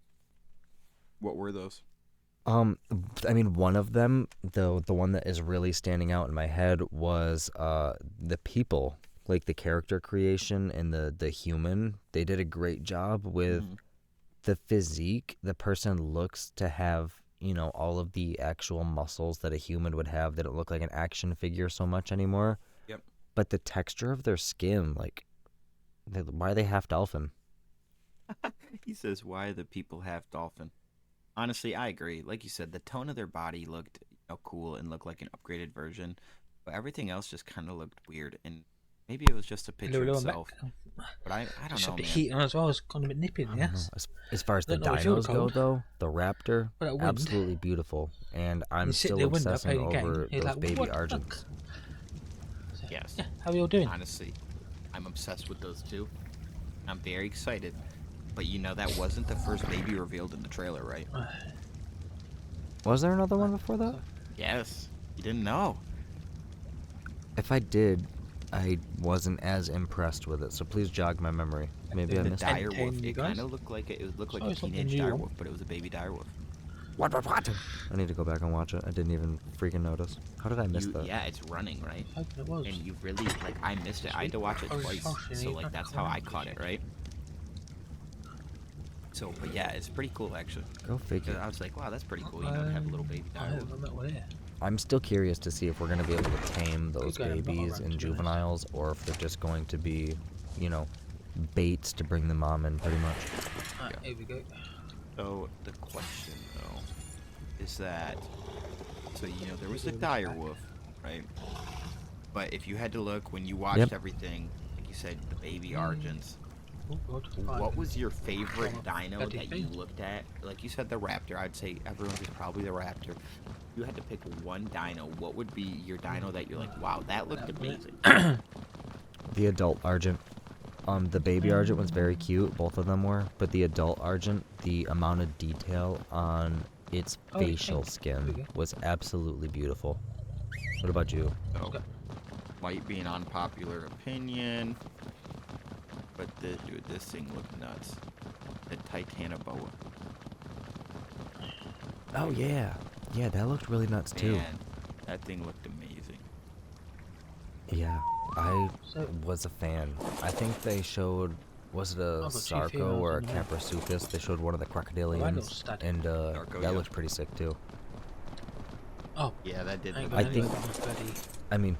What were those? I mean, one of them, the one that is really standing out in my head was the people, like the character creation and the human. They did a great job with the physique. The person looks to have, all of the actual muscles that a human would have. They don't look like an action figure so much anymore. Yep. But the texture of their skin, like, why are they half dolphin? He says, why are the people half dolphin? Honestly, I agree. Like you said, the tone of their body looked cool and looked like an upgraded version, but everything else just kind of looked weird. And maybe it was just a picture itself. But I don't Just know, a bit man. heat on as well. It's kind of a bit nipping, yes. As far as the Don't know if you're dinos go, cold. though, the raptor, Well, that wind. absolutely beautiful. And I'm You sit still in the window obsessing playing a game. over You're those like, baby what the Argents. fuck? Yes. Yeah, how are you all doing? Honestly, I'm obsessed with those two. I'm very excited. But that wasn't the first baby revealed in the trailer, right? Was there another one before that? Yes. You didn't know. If I did, I wasn't as impressed with it, so please jog my memory. Maybe I The missed dire it. wolf. you It guys? kind of looked like it looked like Oh, a it's something teenage new. dire wolf, but it was a baby dire wolf. What? I need to go back and watch it. I didn't even freaking notice. How did I miss that? Yeah, it's running, right? I hoping it was. And you really, I missed it. I had to watch it Oh, twice. gosh, So, yeah, that's how I caught it, right? So, but yeah, it's pretty cool, actually. Go figure. I was like, wow, that's pretty cool, to have a little baby I dire don't wolf. know what it is. I'm still curious to see if we're going to be able to tame those Good going, babies but and alright, to be honest. juveniles, or if they're just going to be, baits to bring the mom in, pretty much. Alright, here we go. So, the question, though, is that, so, there was the dire wolf, right? But if you had to look, when you watched everything, like you said, the baby Argents, Oh, God. what was your favorite dino Got that you these. looked at? Like you said, the raptor. I'd say everyone's is probably the raptor. If you had to pick one dino, what would be your dino that you're like, wow, that looked amazing? The adult Argent. The baby Argent was very cute, both of them were, but the adult Argent, the amount of detail on its facial skin was absolutely beautiful. What about you? So, might be an unpopular opinion, but dude, this thing looked nuts. The Titanoboa. Oh, yeah. Yeah, that looked really nuts, too. Man, that thing looked amazing. Yeah, I was a fan. I think they showed, was it a got two Sarco females or a in there. Caprasuchus? They showed one of the crocodilians, studied. and Sarco, that yeah. looked pretty sick, too. Oh, Yeah, that did hang look on, I let me think- look at my bloody I mean,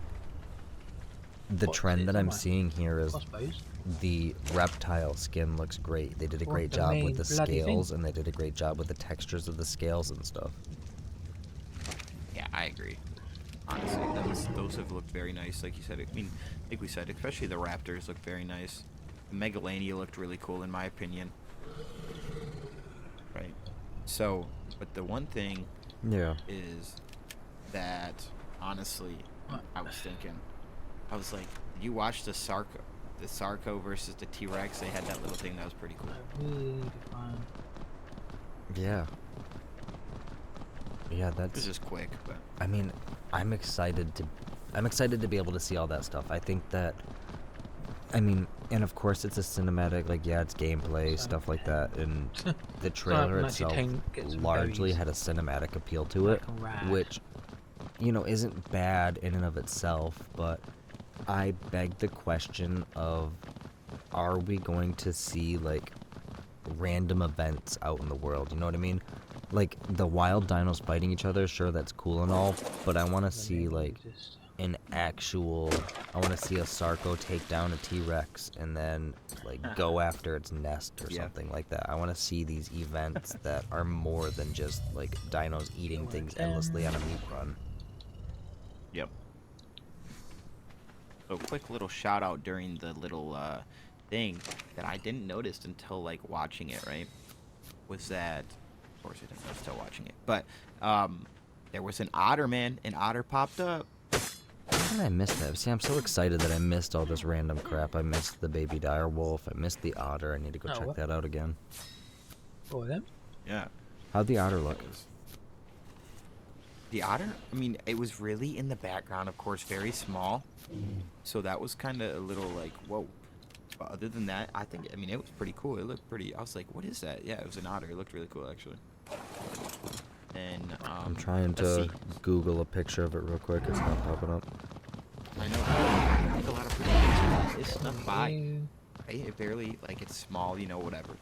the What trend is that on I'm my seeing here is crossbows. the reptile skin looks great. They did a What great the job main with the bloody thing? scales, and they did a great job with the textures of the scales and stuff. Yeah, I agree. Honestly, those have looked very nice. Like you said, I mean, like we said, especially the raptors look very nice. The Megalania looked really cool in my opinion. Right. So, but the one thing Yeah. is that honestly, I was thinking, I was like, you watched the Sarco versus the T-Rex. They had that little thing that was pretty cool. Yeah. Yeah, It was that's. just quick, but I mean, I'm excited to be able to see all that stuff. I think that. I mean, and of course it's a cinematic, like, yeah, it's gameplay, stuff like that, and the trailer itself largely had a cinematic appeal to it, which, isn't bad in and of itself, but I beg the question of, are we going to see, like, random events out in the world, you know what I mean? Like, the wild dinos fighting each other, sure, that's cool and all, but I want to see, like, I want to see a Sarco take down a T-Rex and then, like, go after its nest or something like that. I want to see these events that are more than just, like, dinos eating things endlessly on a meat run. yep. So quick little shout out during the little thing that I didn't notice until like watching it, right? Was that, of course I didn't know still watching it, but There was an otter, man. An otter popped up. How did I miss that? See, I'm so excited that I missed all this random crap. I missed the baby dire wolf. I missed the otter. I need to go check that out again. Oh, them? Yeah. How'd the otter look? The otter? I mean, it was really in the background, of course, very small. So that was kind of a little like, whoa. But other than that, I mean, it was pretty cool. It looked pretty, I was like, what is that? Yeah, it was an otter. It looked really cool, actually. And, I'm trying to Google a picture of it real quick. It's not popping up. I know. I think a lot of people this stuff by. Right? It barely, like, it's small, you know, whatever.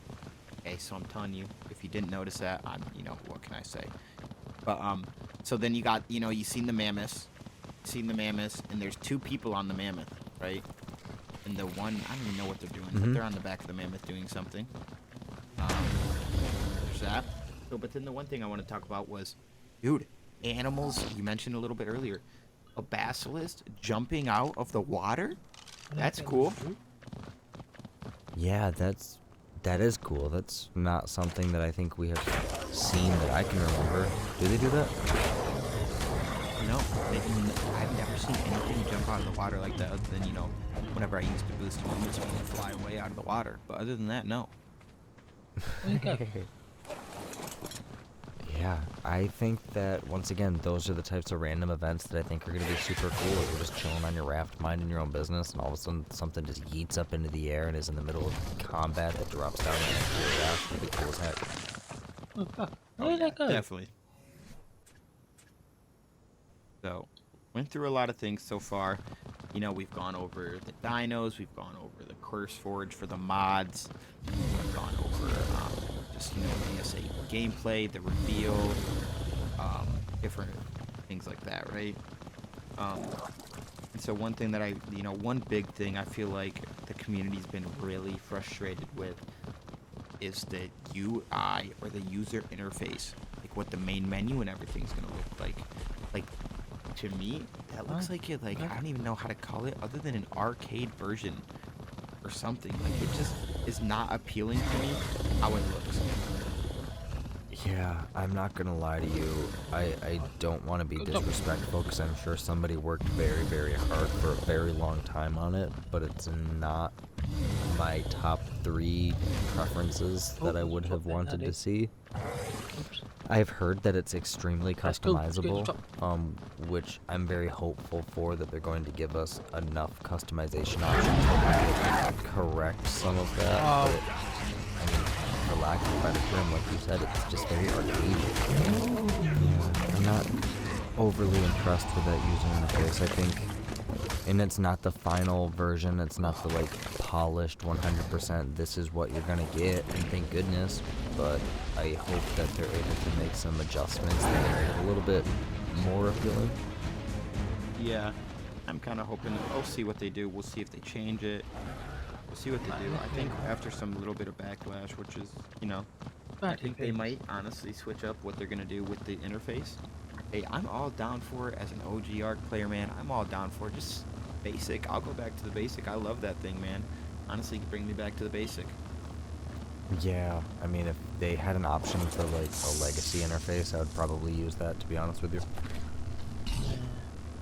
Okay, so I'm telling you, if you didn't notice that, you know, what can I say? But, so then you got, you know, you seen the mammoths, and there's 2 people on the mammoth, right? And the one, I don't even know what they're doing, but they're on the back of the mammoth doing something. There's that. So, but then the one thing I want to talk about was, dude, animals, you mentioned a little bit earlier, a basilisk jumping out of the water? That's cool. Yeah, that is cool. That's not something that I think we have seen that I can remember. Do they do that? No, I've never seen anything jump out of the water like that other than, you know, whenever I used to boost moments when they fly away out of the water. But other than that, no. Yeah, I think that, once again, those are the types of random events that I think are going to be super cool. You're just chilling on your raft, minding your own business, and all of a sudden something just yeets up into the air and is in the middle of combat that drops down into your raft. It'd be cool as heck. Oh, fuck. Where did that go? Definitely. So, went through a lot of things so far. You know, we've gone over the dinos, we've gone over the Curse Forge for the mods, we've gone over just, you know, the ASA gameplay, the reveal, different things like that, right? And so one thing that one big thing I feel like the community's been really frustrated with is the UI, or the user interface, like what the main menu and everything's gonna look like. Like, to me, that looks like it, like, I don't even know how to call it other than an arcade version or something. Like, it just is not appealing to me how it looks. Yeah, I'm not gonna lie to you. I don't want to be disrespectful, because I'm sure somebody worked very, very hard for a very long time on it, but it's not my top 3 preferences that I would have wanted to see. I've heard that it's extremely customizable, which I'm very hopeful for, that they're going to give us enough customization options to correct some of that. But I mean, for lack of a better term, like you said, it's just very arcade. Yeah, I'm not overly impressed with that user interface. I think, and it's not the final version, it's not the, like, polished 100%, this is what you're gonna get, and thank goodness, but I hope that they're able to make some adjustments that make it a little bit more appealing. Yeah, I'm kind of hoping we'll see what they do. We'll see if they change it. We'll see what they do. I think after some little bit of backlash, which is, you know, I think they might honestly switch up what they're going to do with the interface. Hey, I'm all down for it as an OG ARK player, man. I'm all down for it. Just basic. I'll go back to the basic. I love that thing, man. Honestly, bring me back to the basic. Yeah, I mean, if they had an option for, like, a legacy interface, I would probably use that, to be honest with you.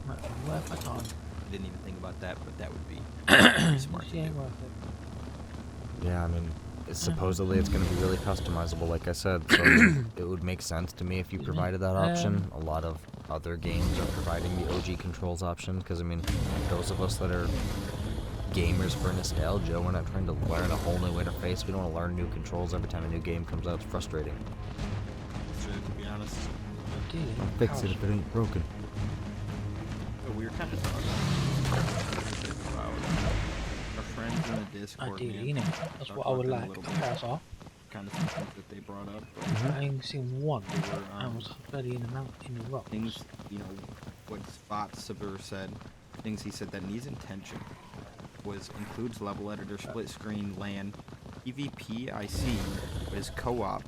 I didn't even think about that, but that would be pretty smart to do. Yeah, I mean, supposedly it's going to be really customizable, like I said, so it would make sense to me if you provided that option. A lot of other games are providing the OG controls option, because, I mean, those of us that are gamers for nostalgia, we're not trying to learn a whole new interface. We don't want to learn new controls every time a new game comes out. It's frustrating. To be honest. I'll fix it if it ain't broken. So we were kind of talking about our friends in the Discord. That's what I would like to pass off. Kind of things that they brought up. But I ain't seen one. I was already in the rocks. Things, you know, what Spot Sabur said. Things he said that needs intention includes level editor, split screen, LAN, PvP, but is co-op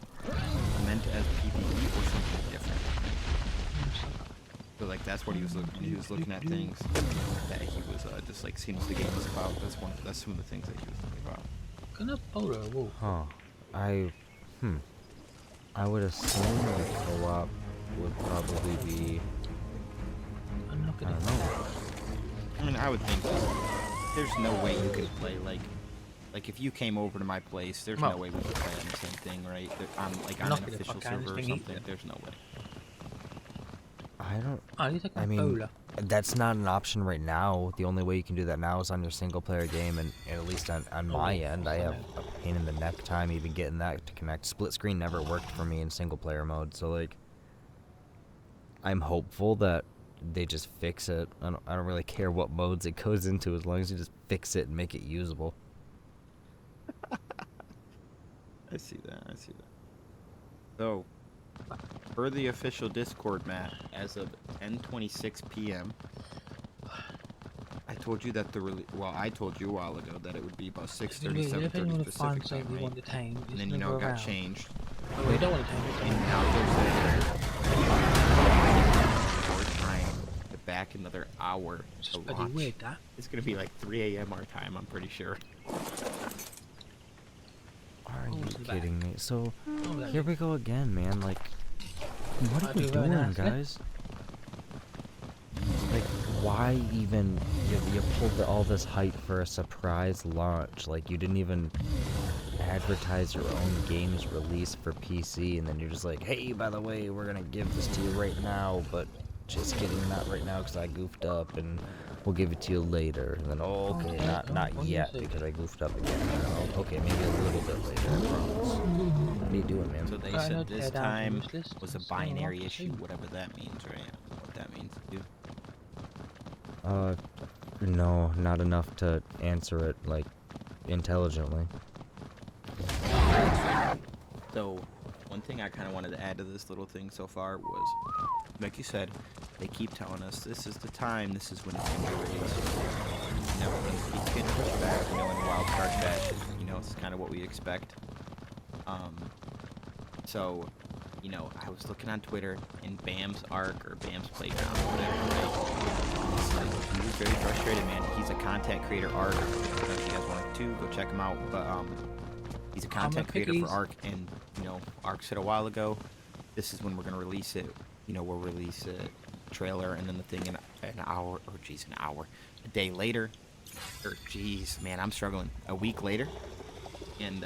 meant as PvE or something different. So, like, that's what he was looking. He was looking at things that he was just like seeing what the game was about. That's some of the things that he was thinking about. Can I photo a wall? Huh. I would assume like co-op would probably be, I don't know. I mean, I would think there's no way you could play like if you came over to my place, there's no way we could play on the same thing, right? On an official server or something. There's no way. I mean, that's not an option right now. The only way you can do that now is on your single player game, and at least on my end, I have a pain in the neck time even getting that to connect. Split screen never worked for me in single player mode, so like, I'm hopeful that they just fix it. I don't really care what modes it goes into as long as you just fix it and make it usable. I see that. So, per the official Discord, Matt, as of 10:26 p.m., I told you that I told you a while ago that it would be about 6:30, 7:30 Pacific time, right? And then it got changed. Oh, we don't want to change it. And now we're trying to back another hour to launch. Weird, that. It's gonna be like 3 a.m. our time, I'm pretty sure. Are you kidding me? So, here we go again, man. Like, what are we doing, guys? Like, why even... You pulled all this hype for a surprise launch. Like, you didn't even advertise your own game's release for PC, and then you're just like, hey, by the way, we're gonna give this to you right now, but just kidding, not right now because I goofed up, and we'll give it to you later. And then, okay, not yet because I goofed up again. Okay, maybe a little bit later, I promise. What are you doing, man? So they said this time was a binary issue, whatever that means, right? What that means to you? No, not enough to answer it, like, intelligently. So, one thing I kind of wanted to add to this little thing so far was, like you said, they keep telling us this is the time, this is when it's going to be released. You know, it's getting pushed back, you know, in wildcard fashion, you know, it's kind of what we expect. So, you know, I was looking on Twitter, and Bam's ARK, or Bam's Playground, or whatever, right? It's like, he was very frustrated, man. He's a content creator, ARK. If you guys want to, go check him out. But, he's a content creator for ARK, and, you know, ARK said a while ago, this is when we're going to release it. You know, we'll release a trailer, and then the thing in an hour, a day later, or geez, man, I'm struggling. A week later, and,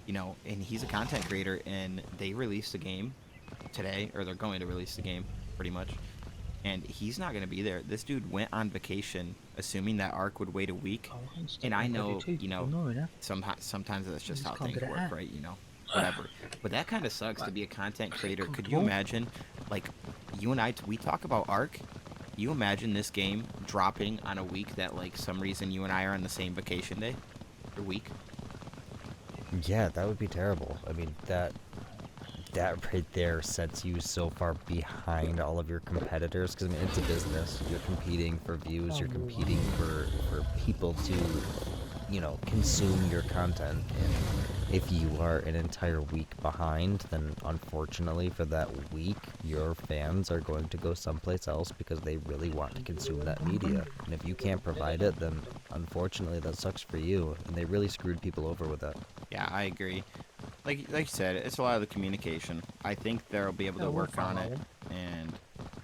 you know, and he's a content creator, and they released the game today, or they're going to release the game, pretty much, and he's not going to be there. This dude went on vacation, assuming that ARK would wait a week, and I know, you know, sometimes that's just how things work, right, you know, whatever, but that kind of sucks to be a content creator. Could you imagine, like, you and I, we talk about ARK, you imagine this game dropping on a week that, like, some reason you and I are on the same vacation day, or week? Yeah, that would be terrible. I mean, that right there sets you so far behind all of your competitors, because I mean, it's a business. You're competing for views, you're competing for people to, you know, consume your content, and if you are an entire week behind, then unfortunately for that week, your fans are going to go someplace else because they really want to consume that media, and if you can't provide it, then unfortunately that sucks for you, and they really screwed people over with that. Yeah, I agree. Like you said, it's a lot of the communication. I think they'll be able to work on it, and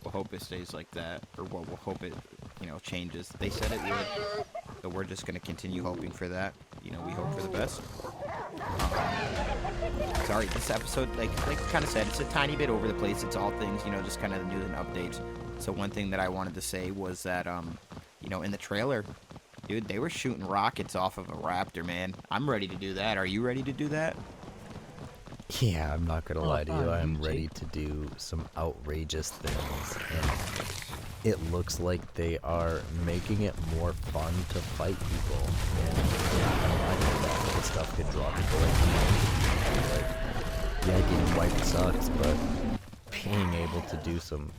we'll hope it stays like that, or we'll hope it, you know, changes. They said it would, so we're just going to continue hoping for that. You know, we hope for the best. Sorry, this episode, like I kind of said, it's a tiny bit over the place. It's all things, you know, just kind of the news and updates. So one thing that I wanted to say was that, you know, in the trailer, dude, they were shooting rockets off of a Raptor, man. I'm ready to do that. Are you ready to do that? Yeah, I'm not gonna lie to you. I'm ready to do some outrageous things, and it looks like they are making it more fun to fight people. And I know that kind of stuff could draw people like, yeah, getting wiped sucks, but being able to do some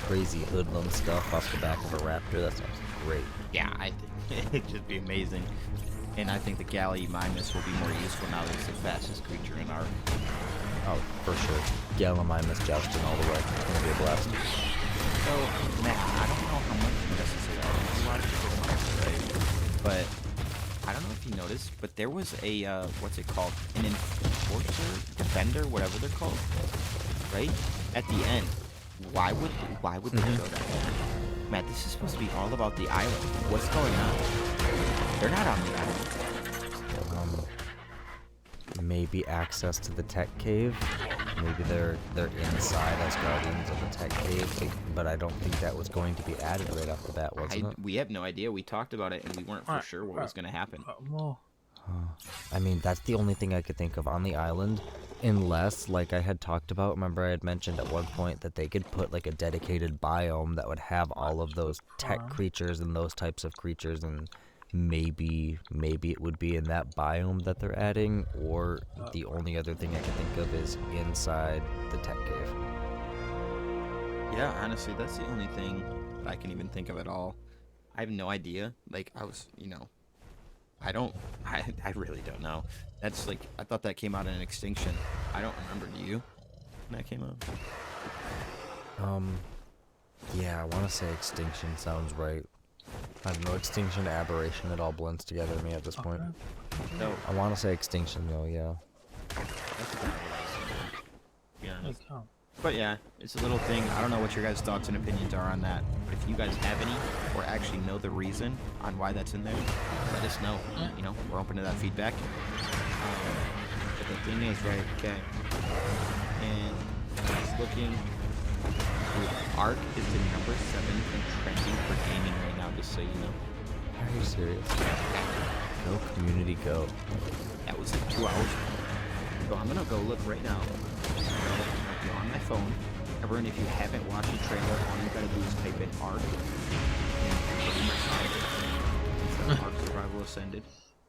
crazy hoodlum stuff off the back of a Raptor, that sounds great. Yeah, I think it'd just be amazing. And I think the Gallimimus will be more useful now that it's the fastest creature in ARK. Oh, for sure. Gallimimus jousting all the way. It's gonna be a blast. So, Matt, I don't know how much you necessarily are. A lot of people know, right? But I don't know if you noticed, but there was a, what's it called? An enforcer? Defender? Whatever they're called. Right? at the end, why would they go that way? Matt, this is supposed to be all about the island. What's going on? They're not on the island. Maybe access to the tech cave. Maybe they're inside as guardians of the tech cave, but I don't think that was going to be added right off the bat, wasn't it? We have no idea. We talked about it, and we weren't for sure what was going to happen. I mean, that's the only thing I could think of on the island, unless, like I had talked about, remember I had mentioned at one point that they could put like a dedicated biome that would have all of those tech creatures and those types of creatures, and maybe it would be in that biome that they're adding, or the only other thing I can think of is inside the tech cave. Yeah, honestly, that's the only thing I can even think of at all. I have no idea. Like, I was, I really don't know. That's like, I thought that came out in Extinction. I don't remember. Do you? When that came out? Yeah, I want to say Extinction sounds right. I don't know, Extinction, Aberration, it all blends together to me at this point. No. I want to say Extinction though, yeah. Yeah. But yeah, it's a little thing. I don't know what your guys' thoughts and opinions are on that. But if you guys have any, or actually know the reason on why that's in there, let us know. We're open to that feedback. But the thing is, right, okay. And just looking, ARK is the number 7 in trending for gaming right now, just so you know. Are you serious? No community go. That was like 2 hours ago. So I'm gonna go look right now. You're on my phone. Everyone, if you haven't watched the trailer, all you gotta do is type in ARK. And ARK Survival Ascended.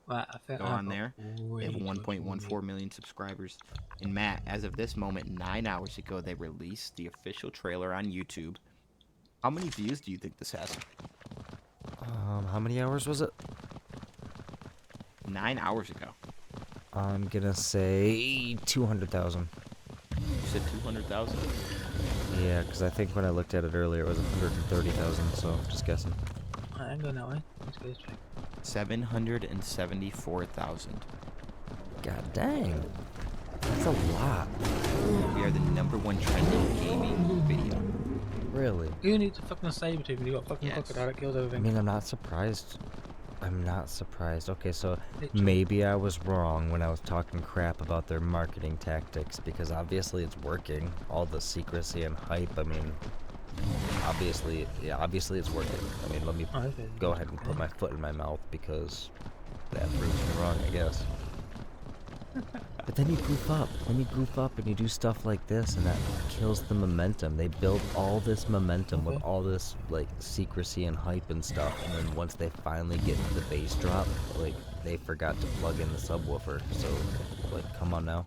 Go on there. They have 1.14 million subscribers. And Matt, as of this moment, 9 hours ago, they released the official trailer on YouTube. How many views do you think this has? How many hours was it? 9 hours ago. I'm gonna say 200,000. You said 200,000? Yeah, because I think when I looked at it earlier, it was 130,000. So just guessing. I'm going that way. Let's go this way. 774,000. God dang, that's a lot. We are the #1 trending gaming video. Really? You need to fucking saber tooth when you got fucking crocodile that kills I everything. mean, I'm not surprised. Okay, so maybe I was wrong when I was talking crap about their marketing tactics, because obviously it's working. All the secrecy and hype, I mean, obviously it's working. I mean, let me go ahead and put my foot in my mouth, because that proves me wrong, I guess. But then you goof up. And you do stuff like this, and that kills the momentum. They build all this momentum with all this, like, secrecy and hype and stuff, and then once they finally get to the bass drop, like, they forgot to plug in the subwoofer. So, like, come on now.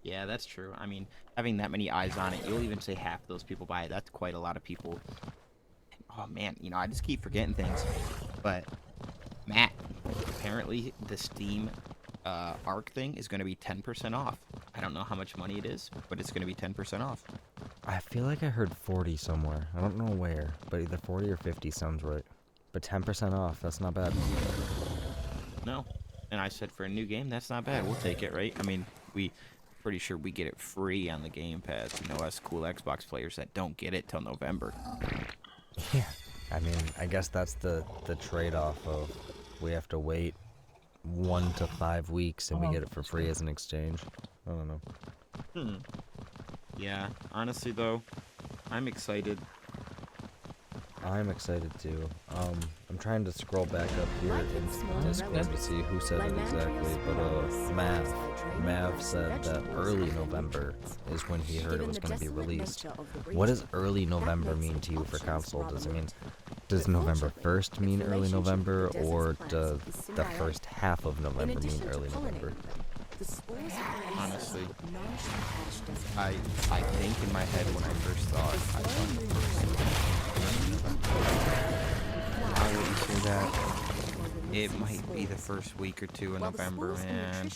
Yeah, that's true. I mean, having that many eyes on it, you'll even say half of those people buy it. That's quite a lot of people. Oh, man, I just keep forgetting things. But, Matt, apparently the Steam ARK thing is going to be 10% off. I don't know how much money it is, but it's going to be 10% off. I feel like I heard 40 somewhere. I don't know where, but either 40 or 50 sounds right. But 10% off, that's not bad. No. And I said for a new game, that's not bad. We'll take it, right? I mean, pretty sure we get it free on the Game Pass. Us cool Xbox players that don't get it till November. Yeah. I mean, I guess that's the trade-off of we have to wait 1 to 5 weeks and we get it for free as an exchange. I don't know. Yeah, honestly though, I'm excited. I'm excited too. I'm trying to scroll back up here in Discord to see who said it exactly, but Mav said that early November is when he heard it was going to be released. What does early November mean to you for console? Does November 1st mean early November, or does the first half of November mean early November? Honestly, I think in my head when I first thought, I thought Why would you say that? It might be the first week or two in November, man.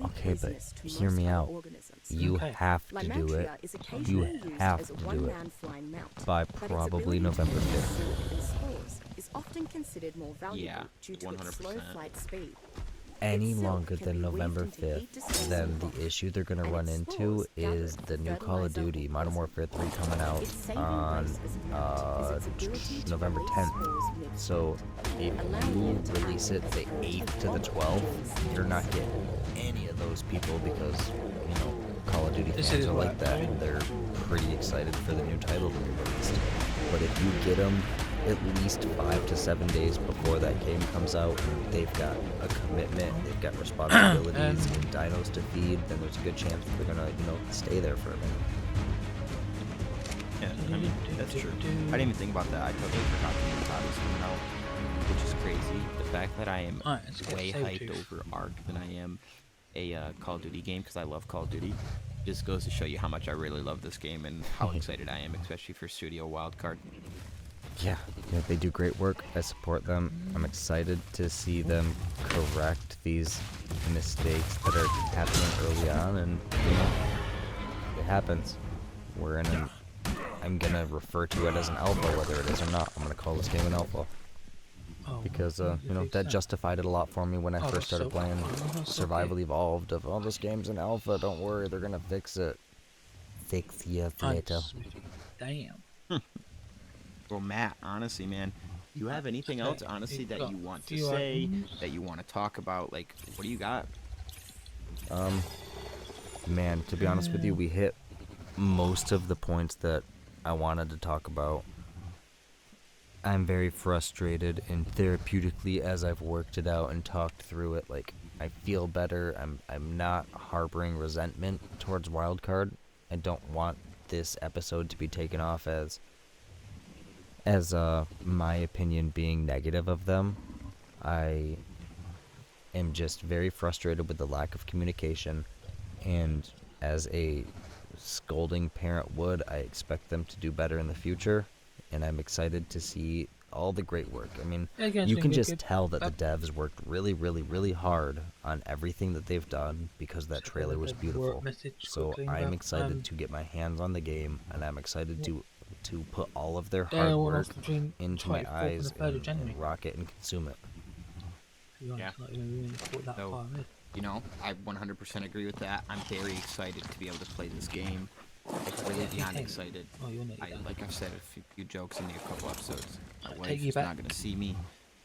Okay, but hear me out. You have to do it. You have to do it by probably November 5th. Yeah, 100%. any longer than November 5th, then the issue they're going to run into is the new Call of Duty Modern Warfare 3 coming out on November 10th. So if you release it the 8th to the 12th, you're not getting any of those people because, you know, Call of Duty fans are like that, and they're pretty excited for the new title to be released. But if you get them at least 5 to 7 days before that game comes out, and they've got a commitment, they've got responsibilities and dinos to feed, then there's a good chance that they're gonna, you know, stay there for a minute. Yeah, I mean, that's true. I didn't even think about that. I totally forgot the new title's coming out, which is crazy. The fact that I am way hyped over ARK than I am a Call of Duty game, because I love Call of Duty, just goes to show you how much I really love this game and how excited I am, especially for Studio Wildcard. Yeah, they do great work. I support them. I'm excited to see them correct these mistakes that are happening early on, and you know, it happens. We're in an, I'm gonna refer to it as an alpha, whether it is or not. I'm gonna call this game an alpha because you know, that justified it a lot for me when I first started playing Survival Evolved. Of, oh, this game's an alpha. Don't worry, they're gonna fix it. Fix years later. Damn. Well, Matt, honestly, man, do you have anything else, honestly, that you want to say, that you want to talk about? Like, what do you got? Man, to be honest with you, we hit most of the points that I wanted to talk about. I'm very frustrated, and therapeutically, as I've worked it out and talked through it, like, I feel better. I'm not harboring resentment towards Wildcard. I don't want this episode to be taken off as my opinion being negative of them. I am just very frustrated with the lack of communication, and as a scolding parent would, I expect them to do better in the future, and I'm excited to see all the great work. I mean, you can just tell that the devs worked really, really, really hard on everything that they've done because that trailer was beautiful. So I'm excited to get my hands on the game, and I'm excited to put all of their hard work into my eyes and rock it and consume it. Yeah. So, you know, I 100% agree with that. I'm very excited to be able to play this game. Like, really beyond excited. Like I've said a few jokes in a couple episodes. My wife is not going to see me.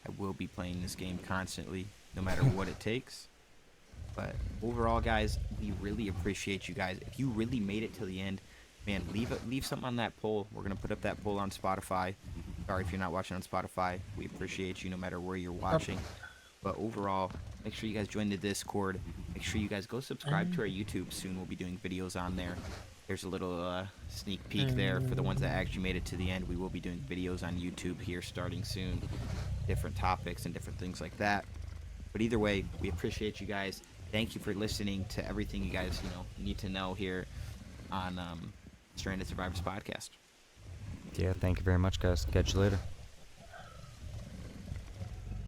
I will be playing this game constantly, no matter what it takes. But overall, guys, we really appreciate you guys. If you really made it till the end, man, leave something on that poll. We're going to put up that poll on Spotify. Sorry if you're not watching on Spotify. We appreciate you no matter where you're watching. But overall, make sure you guys join the Discord. Make sure you guys go subscribe to our YouTube. Soon we'll be doing videos on there. There's a little sneak peek there for the ones that actually made it to the end. We will be doing videos on YouTube here starting soon. Different topics and different things like that. But either way, we appreciate you guys. Thank you for listening to everything you guys, you know, need to know here on Stranded Survivors Podcast. Yeah, thank you very much, guys. Catch you later.